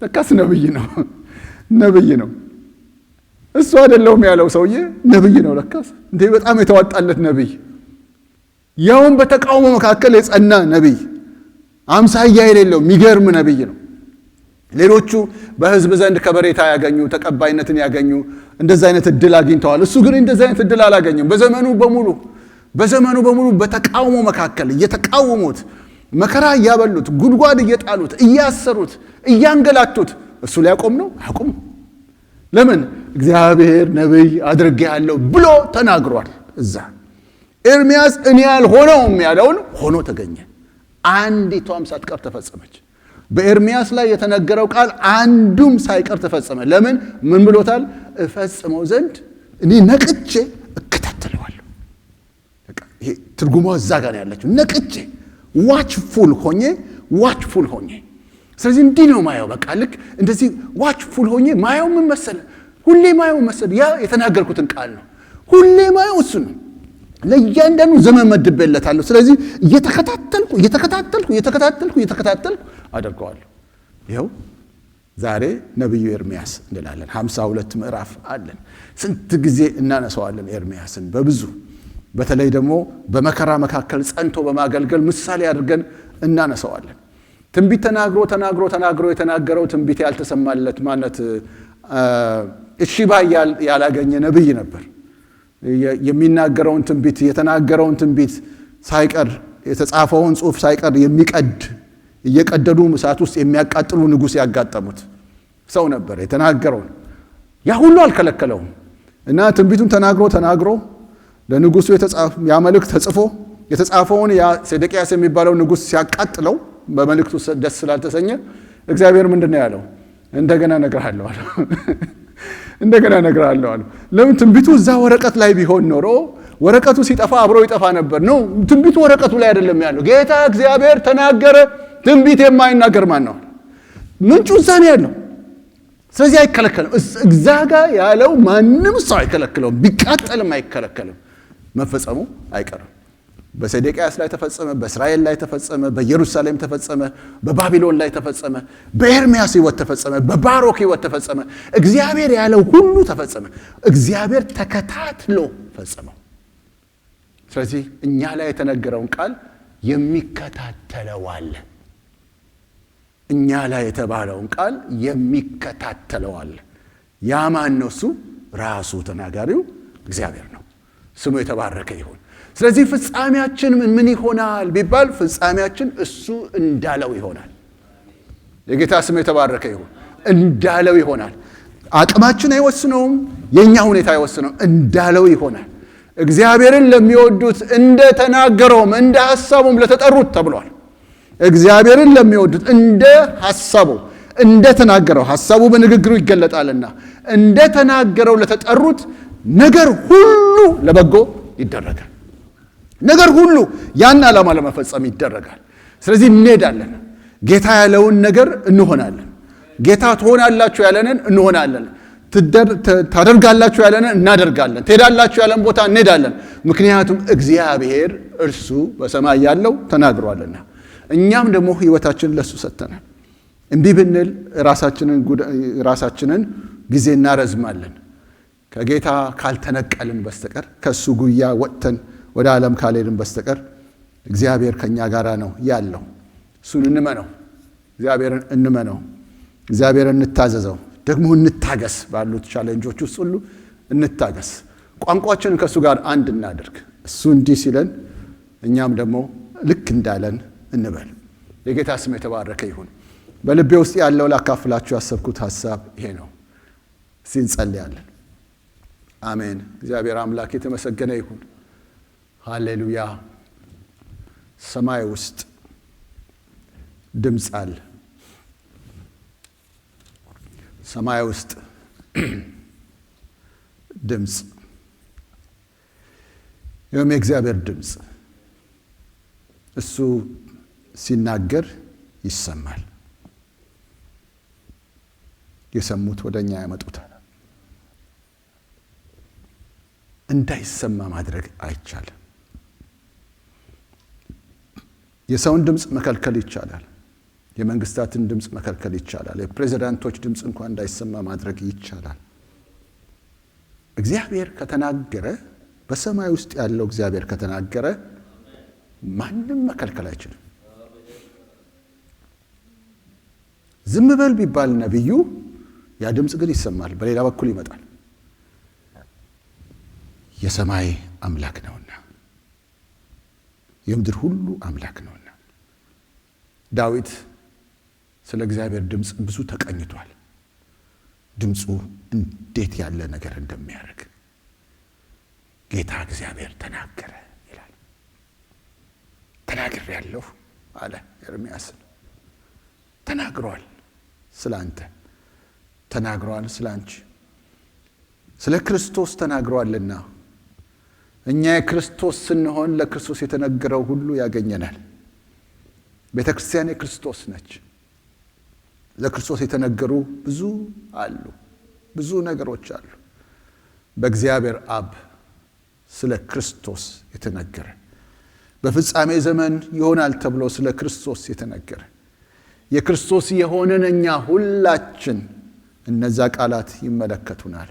ለካስ ነብይ ነው። እሱ አይደለውም ያለው ሰውዬ ነብይ ነው ለካስ። እንዴ በጣም የተዋጣለት ነብይ፣ ያውን በተቃውሞ መካከል የጸና ነብይ፣ አምሳያ የሌለው የሚገርም ነብይ ነው። ሌሎቹ በሕዝብ ዘንድ ከበሬታ ያገኙ፣ ተቀባይነትን ያገኙ፣ እንደዛ አይነት እድል አግኝተዋል። እሱ ግን እንደዛ አይነት እድል አላገኘም። በዘመኑ በሙሉ በተቃውሞ መካከል እየተቃወሙት፣ መከራ እያበሉት፣ ጉድጓድ እየጣሉት፣ እያሰሩት፣ እያንገላቱት እሱ ሊያቆም ነው? አያቆም። ለምን? እግዚአብሔር ነብይ አድርጌያለሁ ብሎ ተናግሯል። እዛ ኤርምያስ እኔ ያልሆነውም ያለውን ሆኖ ተገኘ። አንዲቷም ሳትቀር ተፈጸመች። በኤርምያስ ላይ የተነገረው ቃል አንዱም ሳይቀር ተፈጸመ። ለምን? ምን ብሎታል? እፈጽመው ዘንድ እኔ ነቅቼ እከታተለዋለሁ። ይሄ ትርጉሟ እዛ ጋር ያለችው ነቅቼ፣ ዋችፉል ሆኜ። ስለዚህ እንዲህ ነው ማየው። በቃ ልክ እንደዚህ ዋችፉል ሆኜ ማየው። ምን መሰለ? ሁሌ ማየው መሰለ ያ የተናገርኩትን ቃል ነው። ሁሌ ማየው እሱ ነው። ለእያንዳንዱ ዘመን መድቤለታለሁ። ስለዚህ እየተከታተልኩ አደርገዋለሁ። ይኸው ዛሬ ነቢዩ ኤርምያስ እንላለን። 52 ምዕራፍ አለን። ስንት ጊዜ እናነሳዋለን ኤርምያስን። በተለይ ደግሞ በመከራ መካከል ጸንቶ በማገልገል ምሳሌ አድርገን እናነሳዋለን። ትንቢት ተናግሮ የተናገረው ትንቢት ያልተሰማለት ማለት እሺ ባይ ያላገኘ ነብይ ነበር። የሚናገረውን ትንቢት የተናገረውን ትንቢት ሳይቀር የተጻፈውን ጽሑፍ ሳይቀር እየቀደዱ እሳት ውስጥ የሚያቃጥሉ ንጉሥ ያጋጠሙት ሰው ነበር። የተናገረውን ያ ሁሉ አልከለከለውም እና ትንቢቱን ተናግሮ ለንጉሱ ያ መልእክት ተጽፎ የተጻፈውን ያ ሴዴቅያስ የሚባለው ንጉሥ ሲያቃጥለው በመልእክቱ ደስ ስላልተሰኘ እግዚአብሔር ምንድነው ያለው? እንደገና እነግርሃለሁ አለ። እንደገና እነግርሃለሁ አለ። ለምን? ትንቢቱ እዛ ወረቀት ላይ ቢሆን ኖሮ ወረቀቱ ሲጠፋ አብሮ ይጠፋ ነበር ነው። ትንቢቱ ወረቀቱ ላይ አይደለም ያለው። ጌታ እግዚአብሔር ተናገረ። ትንቢት የማይናገር ማን ነው? ምንጩ እዛ ነው ያለው። ስለዚህ አይከለከልም። እዛ ጋር ያለው ማንም ሰው አይከለክለውም። ቢቃጠልም አይከለከልም። መፈጸሙ አይቀርም። በሴዴቅያስ ላይ ተፈጸመ፣ በእስራኤል ላይ ተፈጸመ፣ በኢየሩሳሌም ተፈጸመ፣ በባቢሎን ላይ ተፈጸመ፣ በኤርምያስ ሕይወት ተፈጸመ፣ በባሮክ ሕይወት ተፈጸመ። እግዚአብሔር ያለው ሁሉ ተፈጸመ። እግዚአብሔር ተከታትሎ ፈጸመው። ስለዚህ እኛ ላይ የተነገረውን ቃል የሚከታተለው አለ። እኛ ላይ የተባለውን ቃል የሚከታተለው አለ። ያ ማን ነው? እሱ ራሱ ተናጋሪው እግዚአብሔር ነው። ስሙ የተባረከ ይሁን። ስለዚህ ፍጻሜያችን ምን ይሆናል ቢባል ፍጻሜያችን እሱ እንዳለው ይሆናል። የጌታ ስሙ የተባረከ ይሁን። እንዳለው ይሆናል። አቅማችን አይወስነውም፣ የኛ ሁኔታ አይወስነውም። እንዳለው ይሆናል። እግዚአብሔርን ለሚወዱት እንደ ተናገረውም እንደ ሐሳቡም ለተጠሩት ተብሏል። እግዚአብሔርን ለሚወዱት እንደ ሐሳቡ እንደ ተናገረው፣ ሐሳቡ በንግግሩ ይገለጣልና እንደ ተናገረው ለተጠሩት ነገር ሁሉ ለበጎ ይደረጋል። ነገር ሁሉ ያን ዓላማ ለመፈጸም ይደረጋል። ስለዚህ እንሄዳለን። ጌታ ያለውን ነገር እንሆናለን። ጌታ ትሆናላችሁ ያለንን እንሆናለን። ታደርጋላችሁ ያለንን እናደርጋለን። ትሄዳላችሁ ያለን ቦታ እንሄዳለን። ምክንያቱም እግዚአብሔር እርሱ በሰማይ ያለው ተናግሯልና፣ እኛም ደግሞ ሕይወታችንን ለሱ ሰጥተናል። እምቢ ብንል ራሳችንን ጊዜ እናረዝማለን። ከጌታ ካልተነቀልን በስተቀር ከሱ ጉያ ወጥተን ወደ ዓለም ካልሄድን በስተቀር እግዚአብሔር ከኛ ጋር ነው ያለው። እሱን እንመነው። እግዚአብሔርን እንመነው። እግዚአብሔርን እንታዘዘው። ደግሞ እንታገስ። ባሉት ቻሌንጆች ውስጥ ሁሉ እንታገስ። ቋንቋችንን ከእሱ ጋር አንድ እናድርግ። እሱ እንዲህ ሲለን እኛም ደግሞ ልክ እንዳለን እንበል። የጌታ ስም የተባረከ ይሁን። በልቤ ውስጥ ያለው ላካፍላችሁ ያሰብኩት ሐሳብ ይሄ ነው። እስቲ እንጸልያለን። አሜን። እግዚአብሔር አምላክ የተመሰገነ ይሁን። ሃሌሉያ። ሰማይ ውስጥ ድምፅ አለ። ሰማይ ውስጥ ድምፅ፣ ይህም የእግዚአብሔር ድምፅ እሱ ሲናገር ይሰማል። የሰሙት ወደ እኛ ያመጡታል። እንዳይሰማ ማድረግ አይቻልም። የሰውን ድምፅ መከልከል ይቻላል። የመንግስታትን ድምፅ መከልከል ይቻላል። የፕሬዝዳንቶች ድምፅ እንኳን እንዳይሰማ ማድረግ ይቻላል። እግዚአብሔር ከተናገረ፣ በሰማይ ውስጥ ያለው እግዚአብሔር ከተናገረ ማንም መከልከል አይችልም። ዝም በል ቢባል ነብዩ ያ ድምፅ ግን ይሰማል፣ በሌላ በኩል ይመጣል። የሰማይ አምላክ ነውና፣ የምድር ሁሉ አምላክ ነውና። ዳዊት ስለ እግዚአብሔር ድምፅ ብዙ ተቀኝቷል። ድምፁ እንዴት ያለ ነገር እንደሚያደርግ። ጌታ እግዚአብሔር ተናገረ ይላል። ተናግሬአለሁ አለ ኤርምያስን። ተናግሯል ስለ አንተ፣ ተናግሯል ስለ አንቺ፣ ስለ ክርስቶስ ተናግሯልና እኛ የክርስቶስ ስንሆን ለክርስቶስ የተነገረው ሁሉ ያገኘናል። ቤተ ክርስቲያን የክርስቶስ ነች። ለክርስቶስ የተነገሩ ብዙ አሉ፣ ብዙ ነገሮች አሉ። በእግዚአብሔር አብ ስለ ክርስቶስ የተነገረ፣ በፍጻሜ ዘመን ይሆናል ተብሎ ስለ ክርስቶስ የተነገረ፣ የክርስቶስ የሆነን እኛ ሁላችን እነዛ ቃላት ይመለከቱናል፣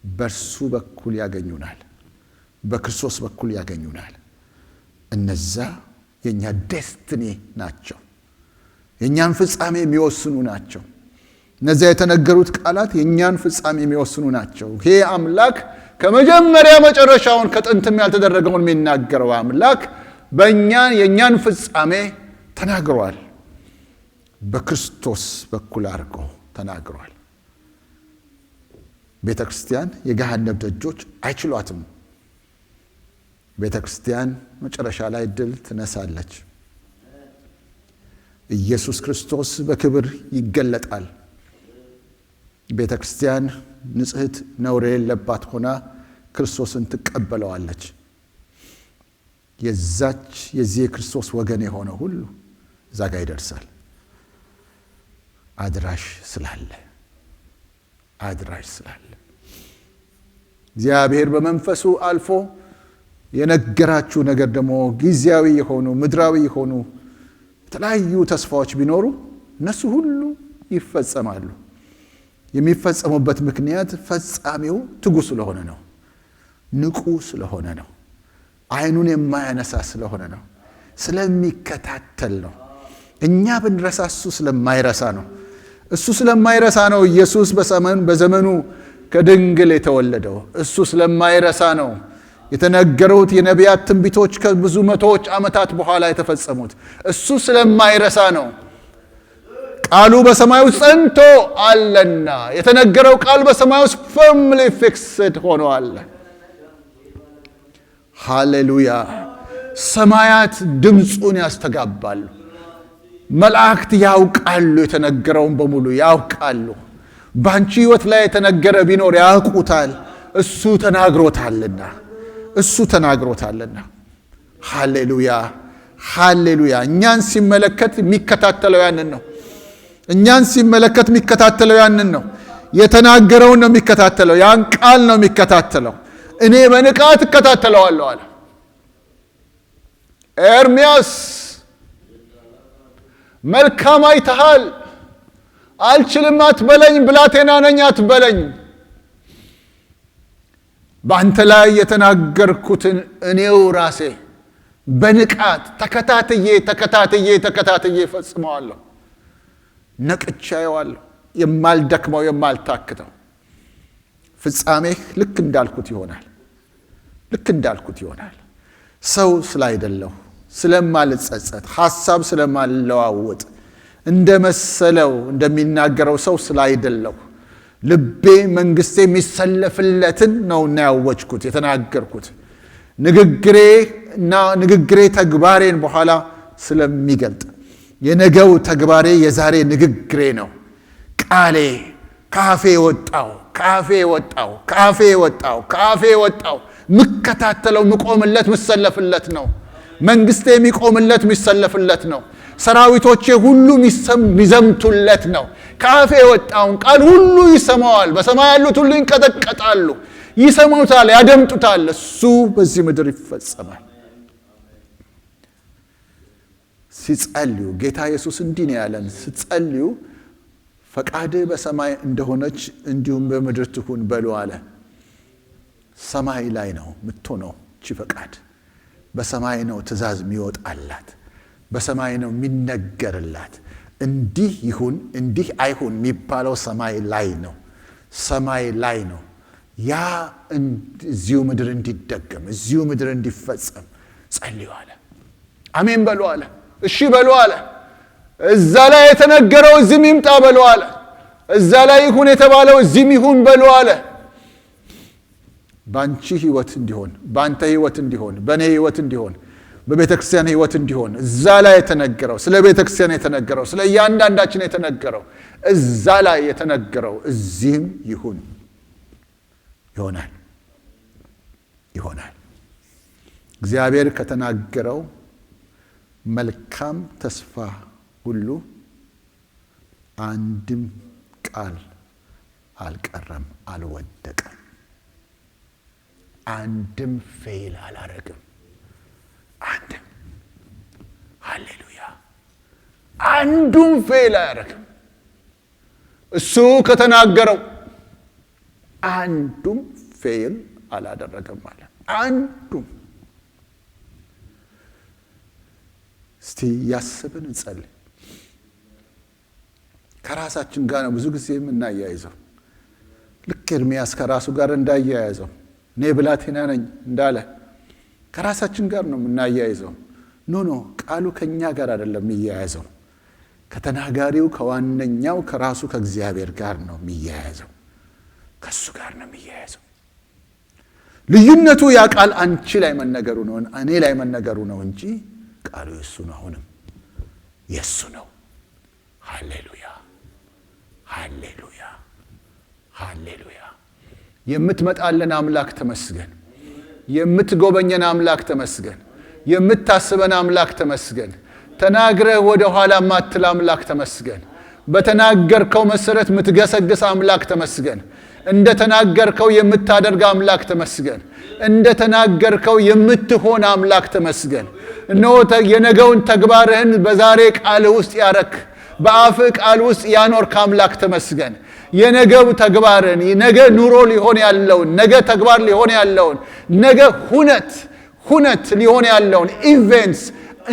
በእርሱ በኩል ያገኙናል። በክርስቶስ በኩል ያገኙናል። እነዛ የኛ ዴስቲኒ ናቸው። የኛን ፍጻሜ የሚወስኑ ናቸው። እነዚያ የተነገሩት ቃላት የኛን ፍጻሜ የሚወስኑ ናቸው። ይሄ አምላክ ከመጀመሪያ መጨረሻውን ከጥንትም ያልተደረገውን የሚናገረው አምላክ የኛን ፍጻሜ ተናግሯል። በክርስቶስ በኩል አድርጎ ተናግሯል። ቤተ ክርስቲያን የገሃነም ደጆች አይችሏትም። ቤተ ክርስቲያን መጨረሻ ላይ ድል ትነሳለች። ኢየሱስ ክርስቶስ በክብር ይገለጣል። ቤተ ክርስቲያን ንጽሕት ነውር የሌለባት ሆና ክርስቶስን ትቀበለዋለች። የዚህ የክርስቶስ ወገን የሆነ ሁሉ እዛ ጋር ይደርሳል። አድራሽ ስላለ እግዚአብሔር በመንፈሱ አልፎ የነገራችሁ ነገር ደግሞ ጊዜያዊ የሆኑ ምድራዊ የሆኑ የተለያዩ ተስፋዎች ቢኖሩ እነሱ ሁሉ ይፈጸማሉ። የሚፈጸሙበት ምክንያት ፈጻሚው ትጉ ስለሆነ ነው፣ ንቁ ስለሆነ ነው፣ አይኑን የማያነሳ ስለሆነ ነው፣ ስለሚከታተል ነው። እኛ ብንረሳ እሱ ስለማይረሳ ነው። እሱ ስለማይረሳ ነው ኢየሱስ በዘመኑ ከድንግል የተወለደው። እሱ ስለማይረሳ ነው የተነገሩት የነቢያት ትንቢቶች ከብዙ መቶዎች ዓመታት በኋላ የተፈጸሙት። እሱ ስለማይረሳ ነው። ቃሉ በሰማይ ውስጥ ጸንቶ አለና የተነገረው ቃል በሰማይ ውስጥ firmly fixed ሆኗል። ሃሌሉያ! ሰማያት ድምፁን ያስተጋባሉ። መላእክት ያውቃሉ፣ የተነገረውን በሙሉ ያውቃሉ። ባንቺ ሕይወት ላይ የተነገረ ቢኖር ያውቁታል። እሱ ተናግሮታልና። ሃሌሉያ! እኛን ሲመለከት የሚከታተለው ያንን ነው። የተናገረውን ነው የሚከታተለው። ያን ቃል ነው የሚከታተለው። እኔ በንቃት እከታተለዋለሁ አለ ኤርምያስ። መልካም አይተሃል፣ አልችልም አትበለኝ፣ ብላቴና ነኝ አትበለኝ። በአንተ ላይ የተናገርኩትን እኔው ራሴ በንቃት ተከታትዬ ፈጽመዋለሁ። ነቅቻየዋለሁ። የማልደክመው የማልታክተው ፍጻሜህ ልክ እንዳልኩት ይሆናል። ሰው ስላይደለሁ፣ ስለማልጸጸት፣ ሐሳብ ስለማልለዋወጥ፣ እንደመሰለው እንደሚናገረው ሰው ስላይደለሁ፣ ልቤ መንግስቴ የሚሰለፍለትን ነውና ያወጅኩት የተናገርኩት። ንግግሬ ተግባሬን በኋላ ስለሚገልጥ የነገው ተግባሬ የዛሬ ንግግሬ ነው። ቃሌ ካፌ ወጣው ምከታተለው፣ ምቆምለት፣ ምሰለፍለት ነው። መንግስቴ የሚቆምለት የሚሰለፍለት ነው። ሰራዊቶቼ ሁሉ የሚዘምቱለት ነው። ካፌ የወጣውን ቃል ሁሉ ይሰማዋል። በሰማይ ያሉት ሁሉ ይንቀጠቀጣሉ፣ ይሰሙታል፣ ያደምጡታል። እሱ በዚህ ምድር ይፈጸማል። ሲጸልዩ ጌታ ኢየሱስ እንዲህ ነው ያለን፣ ስትጸልዩ ፈቃድህ በሰማይ እንደሆነች እንዲሁም በምድር ትሁን በሉ አለ። ሰማይ ላይ ነው የምትሆነው እቺ ፈቃድ። በሰማይ ነው ትእዛዝ የሚወጣላት፣ በሰማይ ነው የሚነገርላት። እንዲህ ይሁን እንዲህ አይሁን የሚባለው ሰማይ ላይ ነው። ያ እዚሁ ምድር እንዲደገም፣ እዚሁ ምድር እንዲፈጸም ጸልዩ አለ። አሜን በሉ አለ። እሺ በሉ አለ። እዛ ላይ የተነገረው እዚህም ይምጣ በሉ አለ። እዛ ላይ ይሁን የተባለው እዚህም ይሁን በሉ አለ። ባንቺ ህይወት እንዲሆን፣ ባንተ ህይወት እንዲሆን፣ በእኔ ህይወት እንዲሆን፣ በቤተ ክርስቲያን ህይወት እንዲሆን እዛ ላይ የተነገረው፣ ስለ ቤተ ክርስቲያን የተነገረው፣ ስለ እያንዳንዳችን የተነገረው፣ እዛ ላይ የተነገረው እዚህም ይሆናል። እግዚአብሔር ከተናገረው መልካም ተስፋ ሁሉ አንድም ቃል አልቀረም፣ አልወደቀም። አንድም ፌል አላረግም። አንድም ሃሌሉያ፣ አንዱም ፌል አያረግም። እሱ ከተናገረው አንዱም ፌል አላደረገም ማለት አንዱም። እስቲ ያስብን እንጸልይ። ከራሳችን ጋር ነው ብዙ ጊዜ የምናያይዘው። ልክ ኤርምያስ ከራሱ ጋር እንዳያያዘው እኔ ብላቴና ነኝ እንዳለ ከራሳችን ጋር ነው የምናያይዘው። ኖ ቃሉ ከኛ ጋር አይደለም የሚያያዘው፣ ከተናጋሪው ከዋነኛው ከራሱ ከእግዚአብሔር ጋር ነው የሚያያዘው። ከሱ ጋር ነው የሚያያዘው። ልዩነቱ ያ ቃል አንቺ ላይ መነገሩ ነው፣ እኔ ላይ መነገሩ ነው እንጂ ቃሉ የሱ ነው። አሁንም የሱ ነው። ሃሌሉያ ሃሌሉያ ሃሌሉያ። የምትመጣልን አምላክ ተመስገን። የምትጎበኘን አምላክ ተመስገን። የምታስበን አምላክ ተመስገን። ተናግረህ ወደ ኋላ ማትል አምላክ ተመስገን። በተናገርከው መሰረት የምትገሰግስ አምላክ ተመስገን። እንደ ተናገርከው የምታደርግ አምላክ ተመስገን። እንደ ተናገርከው የምትሆን አምላክ ተመስገን። እነሆ የነገውን ተግባርህን በዛሬ ቃል ውስጥ ያረክ፣ በአፍህ ቃል ውስጥ ያኖርክ አምላክ ተመስገን። የነገው ተግባርን፣ ነገ ኑሮ ሊሆን ያለውን፣ ነገ ተግባር ሊሆን ያለውን፣ ነገ ሁነት ሊሆን ያለውን፣ ኢቨንትስ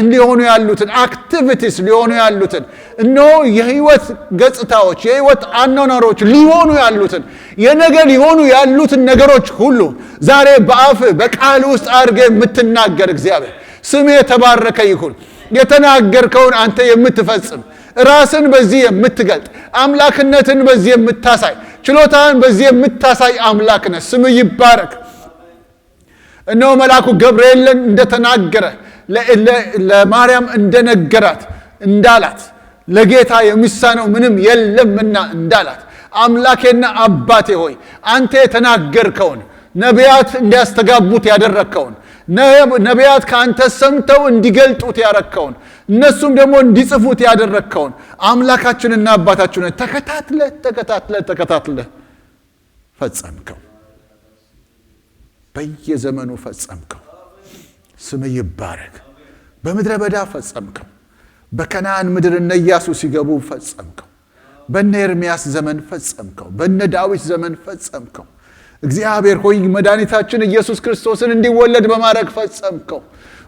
ሊሆኑ ያሉትን፣ አክቲቪቲስ ሊሆኑ ያሉትን፣ እነሆ የህይወት ገጽታዎች፣ የህይወት አኗኗሮች ሊሆኑ ያሉትን፣ የነገ ሊሆኑ ያሉትን ነገሮች ሁሉ ዛሬ በአፍ በቃል ውስጥ አድርገህ የምትናገር እግዚአብሔር ስም የተባረከ ይሁን። የተናገርከውን አንተ የምትፈጽም፣ ራስን በዚህ የምትገልጥ፣ አምላክነትን በዚህ የምታሳይ፣ ችሎታን በዚህ የምታሳይ አምላክ ነህ። ስም ይባረክ። እነሆ መልአኩ ገብርኤልን እንደተናገረ ለማርያም እንደነገራት እንዳላት፣ ለጌታ የሚሳነው ምንም የለምና እንዳላት፣ አምላኬና አባቴ ሆይ አንተ የተናገርከውን ነቢያት እንዲያስተጋቡት ያደረግከውን፣ ነቢያት ከአንተ ሰምተው እንዲገልጡት ያደረግከውን፣ እነሱም ደግሞ እንዲጽፉት ያደረግከውን አምላካችንና አባታችን ተከታትለ ፈጸምከው። በየዘመኑ ፈጸምከው። ስም ይባረክ። በምድረ በዳ ፈጸምከው። በከነዓን ምድር እነ ኢያሱ ሲገቡ ፈጸምከው። በነ ኤርምያስ ዘመን ፈጸምከው። በነ ዳዊት ዘመን ፈጸምከው። እግዚአብሔር ሆይ መድኃኒታችን ኢየሱስ ክርስቶስን እንዲወለድ በማድረግ ፈጸምከው።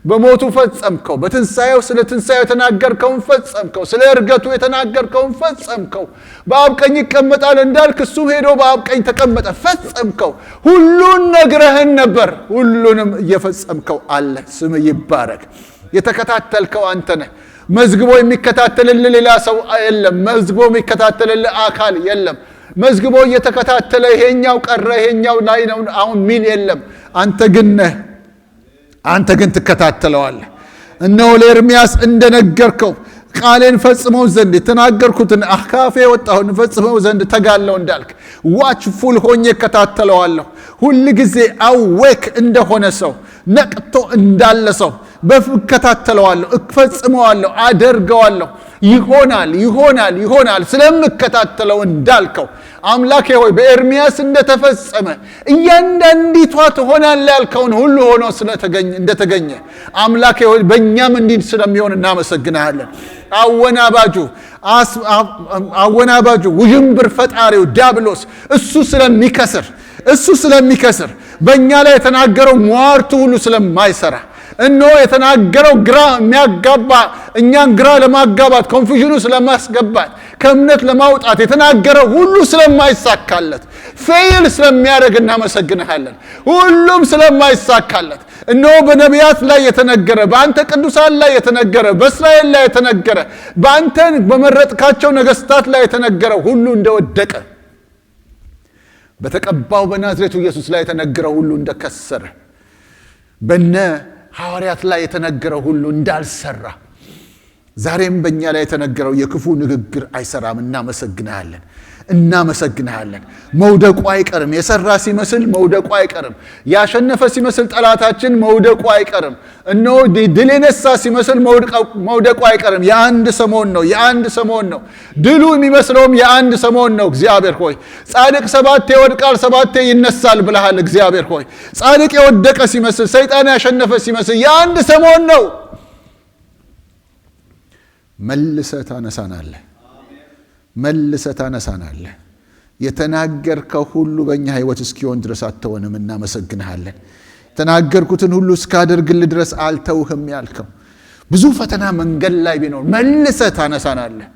በሞቱ ፈጸምከው። በትንሣኤው ስለ ትንሣኤው የተናገርከውን ፈጸምከው። ስለ እርገቱ የተናገርከውን ፈጸምከው። በአብ ቀኝ ይቀመጣል እንዳልክ እሱ ሄዶ በአብ ቀኝ ተቀመጠ፣ ፈጸምከው። ሁሉን ነግረህን ነበር፣ ሁሉንም እየፈጸምከው አለ። ስም ይባረክ። የተከታተልከው አንተ ነህ። መዝግቦ የሚከታተልልህ ሌላ ሰው የለም። መዝግቦ የሚከታተልልህ አካል የለም። መዝግቦ እየተከታተለ ይሄኛው ቀረ ይሄኛው ላይ ነው አሁን ሚል የለም። አንተ ግን ነህ። አንተ ግን ትከታተለዋለህ። እነሆ ለኤርምያስ እንደነገርከው ቃሌን ፈጽመው ዘንድ የተናገርኩትን ካፌ የወጣሁን ፈጽመው ዘንድ ተጋለው እንዳልክ ዋችፉል ሆኜ እከታተለዋለሁ። ሁል ጊዜ አዌክ እንደሆነ ሰው ነቅቶ እንዳለ ሰው በፍከታተለዋለሁ፣ እፈጽመዋለሁ፣ አደርገዋለሁ። ይሆናል ስለምከታተለው እንዳልከው አምላኬ ሆይ በኤርምያስ እንደተፈጸመ እያንዳንዲቷ ትሆናለህ ያልከውን ሁሉ ሆኖ እንደተገኘ አምላኬ ሆይ በእኛም እንዲህ ስለሚሆን እናመሰግናለን። አወናባጁ ውዥንብር ፈጣሪው ዲያብሎስ እሱ ስለሚከስር በእኛ ላይ የተናገረው ሟርቱ ሁሉ ስለማይሰራ እነሆ የተናገረው ግራ የሚያጋባ እኛን ግራ ለማጋባት ኮንፊዥኑ ስለማስገባት ከእምነት ለማውጣት የተናገረው ሁሉ ስለማይሳካለት ፌይል ስለሚያደርግ እናመሰግንሃለን። ሁሉም ስለማይሳካለት እነሆ በነቢያት ላይ የተነገረ፣ በአንተ ቅዱሳን ላይ የተነገረ፣ በእስራኤል ላይ የተነገረ፣ በአንተ በመረጥካቸው ነገስታት ላይ የተነገረ ሁሉ እንደወደቀ፣ በተቀባው በናዝሬቱ ኢየሱስ ላይ የተነገረው ሁሉ እንደከሰረ፣ በነ ሐዋርያት ላይ የተነገረው ሁሉ እንዳልሰራ፣ ዛሬም በእኛ ላይ የተነገረው የክፉ ንግግር አይሰራም። እናመሰግንሃለን። መውደቁ አይቀርም። የሰራ ሲመስል መውደቁ አይቀርም። ያሸነፈ ሲመስል ጠላታችን መውደቁ አይቀርም። እነሆ ድል የነሳ ሲመስል መውደቁ አይቀርም። የአንድ ሰሞን ነው። ድሉ የሚመስለውም የአንድ ሰሞን ነው። እግዚአብሔር ሆይ ጻድቅ 7 ይወድቃል 7 ይነሳል ብለሃል። እግዚአብሔር ሆይ ጻድቅ የወደቀ ሲመስል፣ ሰይጣን ያሸነፈ ሲመስል የአንድ ሰሞን ነው። መልሰህ ታነሳናለህ። የተናገርከው ሁሉ በእኛ ህይወት እስኪሆን ድረስ አትሆንም። እናመሰግንሃለን። ተናገርኩትን ሁሉ እስካደርግልህ ድረስ አልተውህም ያልከው ብዙ ፈተና መንገድ ላይ ቢኖር መልሰህ ታነሳናለህ፣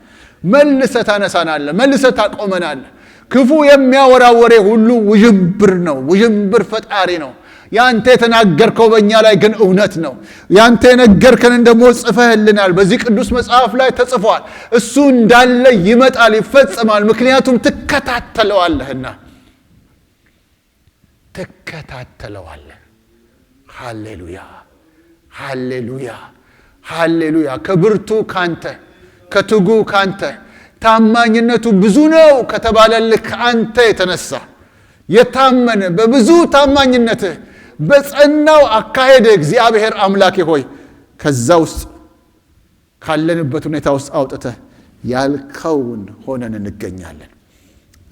መልሰህ ታቆመናለህ። ክፉ የሚያወራ ወሬ ሁሉ ውዥንብር ነው፣ ውዥንብር ፈጣሪ ነው። ያንተ የተናገርከው በእኛ ላይ ግን እውነት ነው። ያንተ የነገርከንን ደግሞ ጽፈህልናል፣ በዚህ ቅዱስ መጽሐፍ ላይ ተጽፏል። እሱ እንዳለ ይመጣል፣ ይፈጸማል። ምክንያቱም ትከታተለዋለህና ትከታተለዋለህ። ሃሌሉያ ሃሌሉያ ሃሌሉያ። ከብርቱ ካንተ፣ ከትጉ ካንተ፣ ታማኝነቱ ብዙ ነው ከተባለልህ ከአንተ የተነሳ የታመነ በብዙ ታማኝነትህ በጸናው አካሄድ እግዚአብሔር አምላኬ ሆይ ከዛ ውስጥ ካለንበት ሁኔታ ውስጥ አውጥተህ ያልከውን ሆነን እንገኛለን።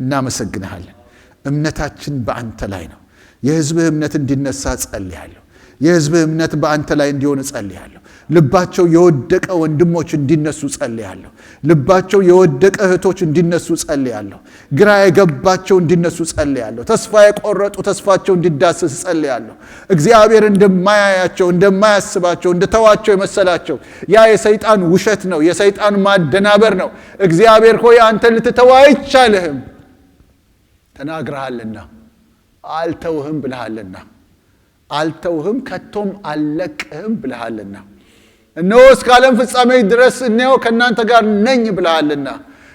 እናመሰግንሃለን። እምነታችን በአንተ ላይ ነው። የሕዝብህ እምነት እንዲነሳ ጸልያለሁ። የሕዝብህ እምነት በአንተ ላይ እንዲሆን ጸልያለሁ። ልባቸው የወደቀ ወንድሞች እንዲነሱ ጸልያለሁ። ልባቸው የወደቀ እህቶች እንዲነሱ ጸልያለሁ። ግራ የገባቸው እንዲነሱ ጸልያለሁ። ተስፋ የቆረጡ ተስፋቸው እንዲዳሰስ ጸልያለሁ። እግዚአብሔር እንደማያያቸው፣ እንደማያስባቸው፣ እንደተዋቸው የመሰላቸው ያ የሰይጣን ውሸት ነው፣ የሰይጣን ማደናበር ነው። እግዚአብሔር ሆይ አንተ ልትተው አይቻልህም። ተናግረሃልና፣ አልተውህም ብለሃልና፣ አልተውህም ከቶም አልለቅህም ብለሃልና፣ እነሆ እስከ ዓለም ፍጻሜ ድረስ እነሆ ከእናንተ ጋር ነኝ ብለሃልና፣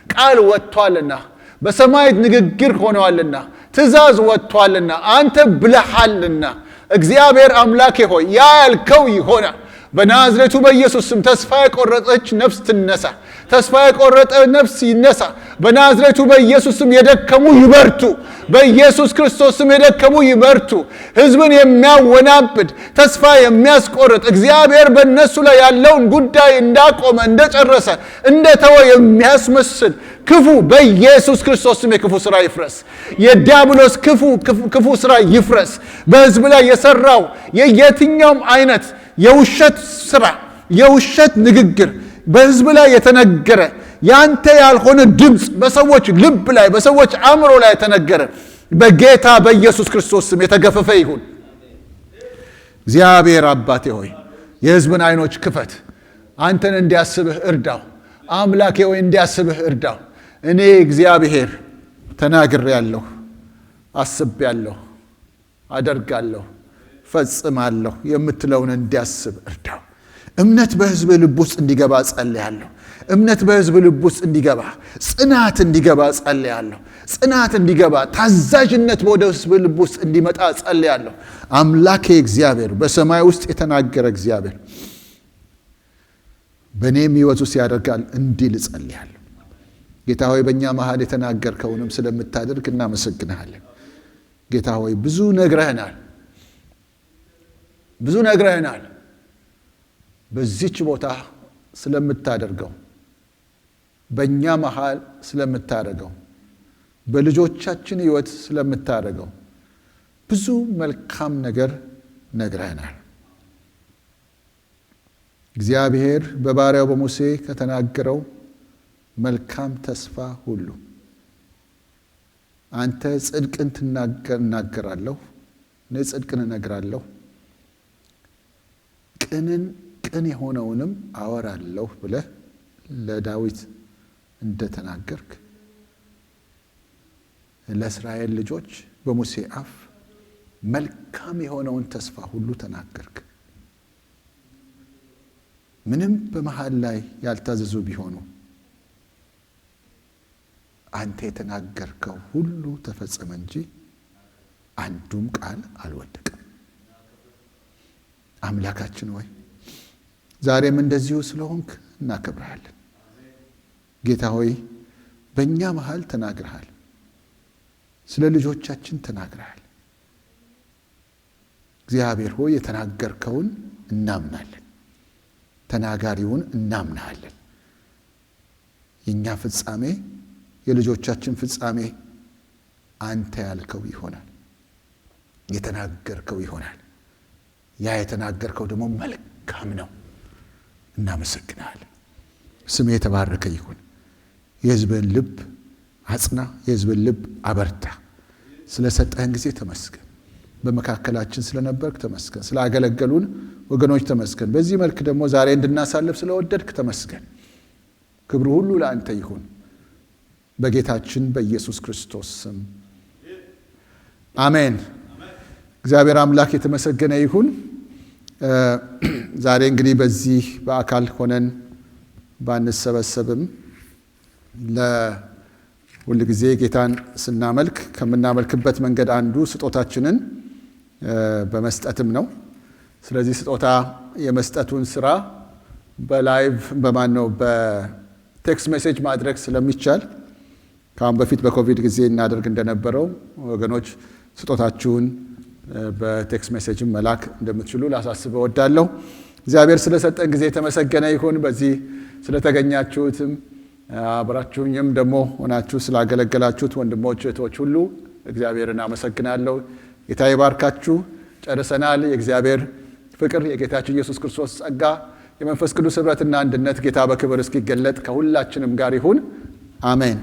ቃል ወጥቷልና፣ በሰማይ ንግግር ሆነዋልና፣ ትእዛዝ ወጥቷልና፣ አንተ ብለሃልና እግዚአብሔር አምላኬ ሆይ ያልከው ይሆናል። በናዝሬቱ በኢየሱስ ስም ተስፋ የቆረጠች ነፍስ ትነሳ፣ ተስፋ የቆረጠ ነፍስ ይነሳ። በናዝሬቱ በኢየሱስ ስም የደከሙ ይበርቱ። በኢየሱስ ክርስቶስ ስም የደከሙ ይበርቱ። ሕዝብን የሚያወናብድ ተስፋ የሚያስቆርጥ እግዚአብሔር በእነሱ ላይ ያለውን ጉዳይ እንዳቆመ እንደጨረሰ እንደተወ የሚያስመስል ክፉ በኢየሱስ ክርስቶስ ስም የክፉ ሥራ ይፍረስ። የዲያብሎስ ክፉ ሥራ ይፍረስ። በሕዝብ ላይ የሠራው የየትኛውም አይነት የውሸት ሥራ፣ የውሸት ንግግር በሕዝብ ላይ የተነገረ ያንተ ያልሆነ ድምፅ በሰዎች ልብ ላይ በሰዎች አእምሮ ላይ የተነገረ በጌታ በኢየሱስ ክርስቶስ ስም የተገፈፈ ይሁን። እግዚአብሔር አባቴ ሆይ የሕዝብን ዓይኖች ክፈት። አንተን እንዲያስብህ እርዳው። አምላኬ ሆይ እንዲያስብህ እርዳው። እኔ እግዚአብሔር ተናግሬአለሁ፣ አስቤአለሁ፣ አደርጋለሁ፣ ፈጽማለሁ የምትለውን እንዲያስብ እርዳው። እምነት በሕዝብ ልብ ውስጥ እንዲገባ ጸልያለሁ። እምነት በሕዝብ ልብ ውስጥ እንዲገባ፣ ጽናት እንዲገባ ጸልያለሁ። ጽናት እንዲገባ፣ ታዛዥነት ወደ ሕዝብ ልብ ውስጥ እንዲመጣ ጸልያለሁ። አምላኬ እግዚአብሔር በሰማይ ውስጥ የተናገረ እግዚአብሔር በእኔም ሕይወት ውስጥ ያደርጋል እንዲል ጸልያለሁ። ጌታ ሆይ በእኛ መሃል የተናገርከውንም ስለምታደርግ እናመሰግንሃለን። ጌታ ሆይ ብዙ ነግረህናል፣ ብዙ ነግረህናል። በዚች ቦታ ስለምታደርገው፣ በእኛ መሃል ስለምታደርገው፣ በልጆቻችን ሕይወት ስለምታደርገው ብዙ መልካም ነገር ነግረህናል። እግዚአብሔር በባሪያው በሙሴ ከተናገረው መልካም ተስፋ ሁሉ አንተ ጽድቅን እናገራለሁ፣ እኔ ጽድቅን እነግራለሁ፣ ቅን የሆነውንም አወራለሁ ብለህ ለዳዊት እንደተናገርክ ለእስራኤል ልጆች በሙሴ አፍ መልካም የሆነውን ተስፋ ሁሉ ተናገርክ። ምንም በመሃል ላይ ያልታዘዙ ቢሆኑ አንተ የተናገርከው ሁሉ ተፈጸመ እንጂ አንዱም ቃል አልወደቀም። አምላካችን ሆይ ዛሬም እንደዚሁ ስለሆንክ እናከብርሃለን። ጌታ ሆይ በእኛ መሃል ተናግረሃል፣ ስለ ልጆቻችን ተናግረሃል። እግዚአብሔር ሆይ የተናገርከውን እናምናለን፣ ተናጋሪውን እናምናለን። የእኛ ፍጻሜ የልጆቻችን ፍጻሜ አንተ ያልከው ይሆናል፣ የተናገርከው ይሆናል። ያ የተናገርከው ደግሞ መልካም ነው። እናመሰግናለን። ስሜ የተባረከ ይሁን። የሕዝብን ልብ አጽና፣ የሕዝብን ልብ አበርታ። ስለ ሰጠህን ጊዜ ተመስገን። በመካከላችን ስለነበርክ ተመስገን። ስላገለገሉን ወገኖች ተመስገን። በዚህ መልክ ደግሞ ዛሬ እንድናሳልፍ ስለወደድክ ተመስገን። ክብሩ ሁሉ ለአንተ ይሁን በጌታችን በኢየሱስ ክርስቶስ ስም አሜን። እግዚአብሔር አምላክ የተመሰገነ ይሁን። ዛሬ እንግዲህ በዚህ በአካል ሆነን ባንሰበሰብም ለሁል ጊዜ ጌታን ስናመልክ ከምናመልክበት መንገድ አንዱ ስጦታችንን በመስጠትም ነው። ስለዚህ ስጦታ የመስጠቱን ስራ በላይቭ በቴክስት ሜሴጅ ማድረግ ስለሚቻል ከአሁን በፊት በኮቪድ ጊዜ እናደርግ እንደነበረው ወገኖች ስጦታችሁን በቴክስት ሜሴጅም መላክ እንደምትችሉ ላሳስብ እወዳለሁ። እግዚአብሔር ስለሰጠን ጊዜ የተመሰገነ ይሁን። በዚህ ስለተገኛችሁትም አብራችሁኝም ደግሞ ሆናችሁ ስላገለገላችሁት ወንድሞች እህቶች ሁሉ እግዚአብሔርን አመሰግናለሁ። ጌታ ይባርካችሁ። ጨርሰናል። የእግዚአብሔር ፍቅር፣ የጌታችን ኢየሱስ ክርስቶስ ጸጋ፣ የመንፈስ ቅዱስ ኅብረትና አንድነት ጌታ በክብር እስኪገለጥ ከሁላችንም ጋር ይሁን። አሜን።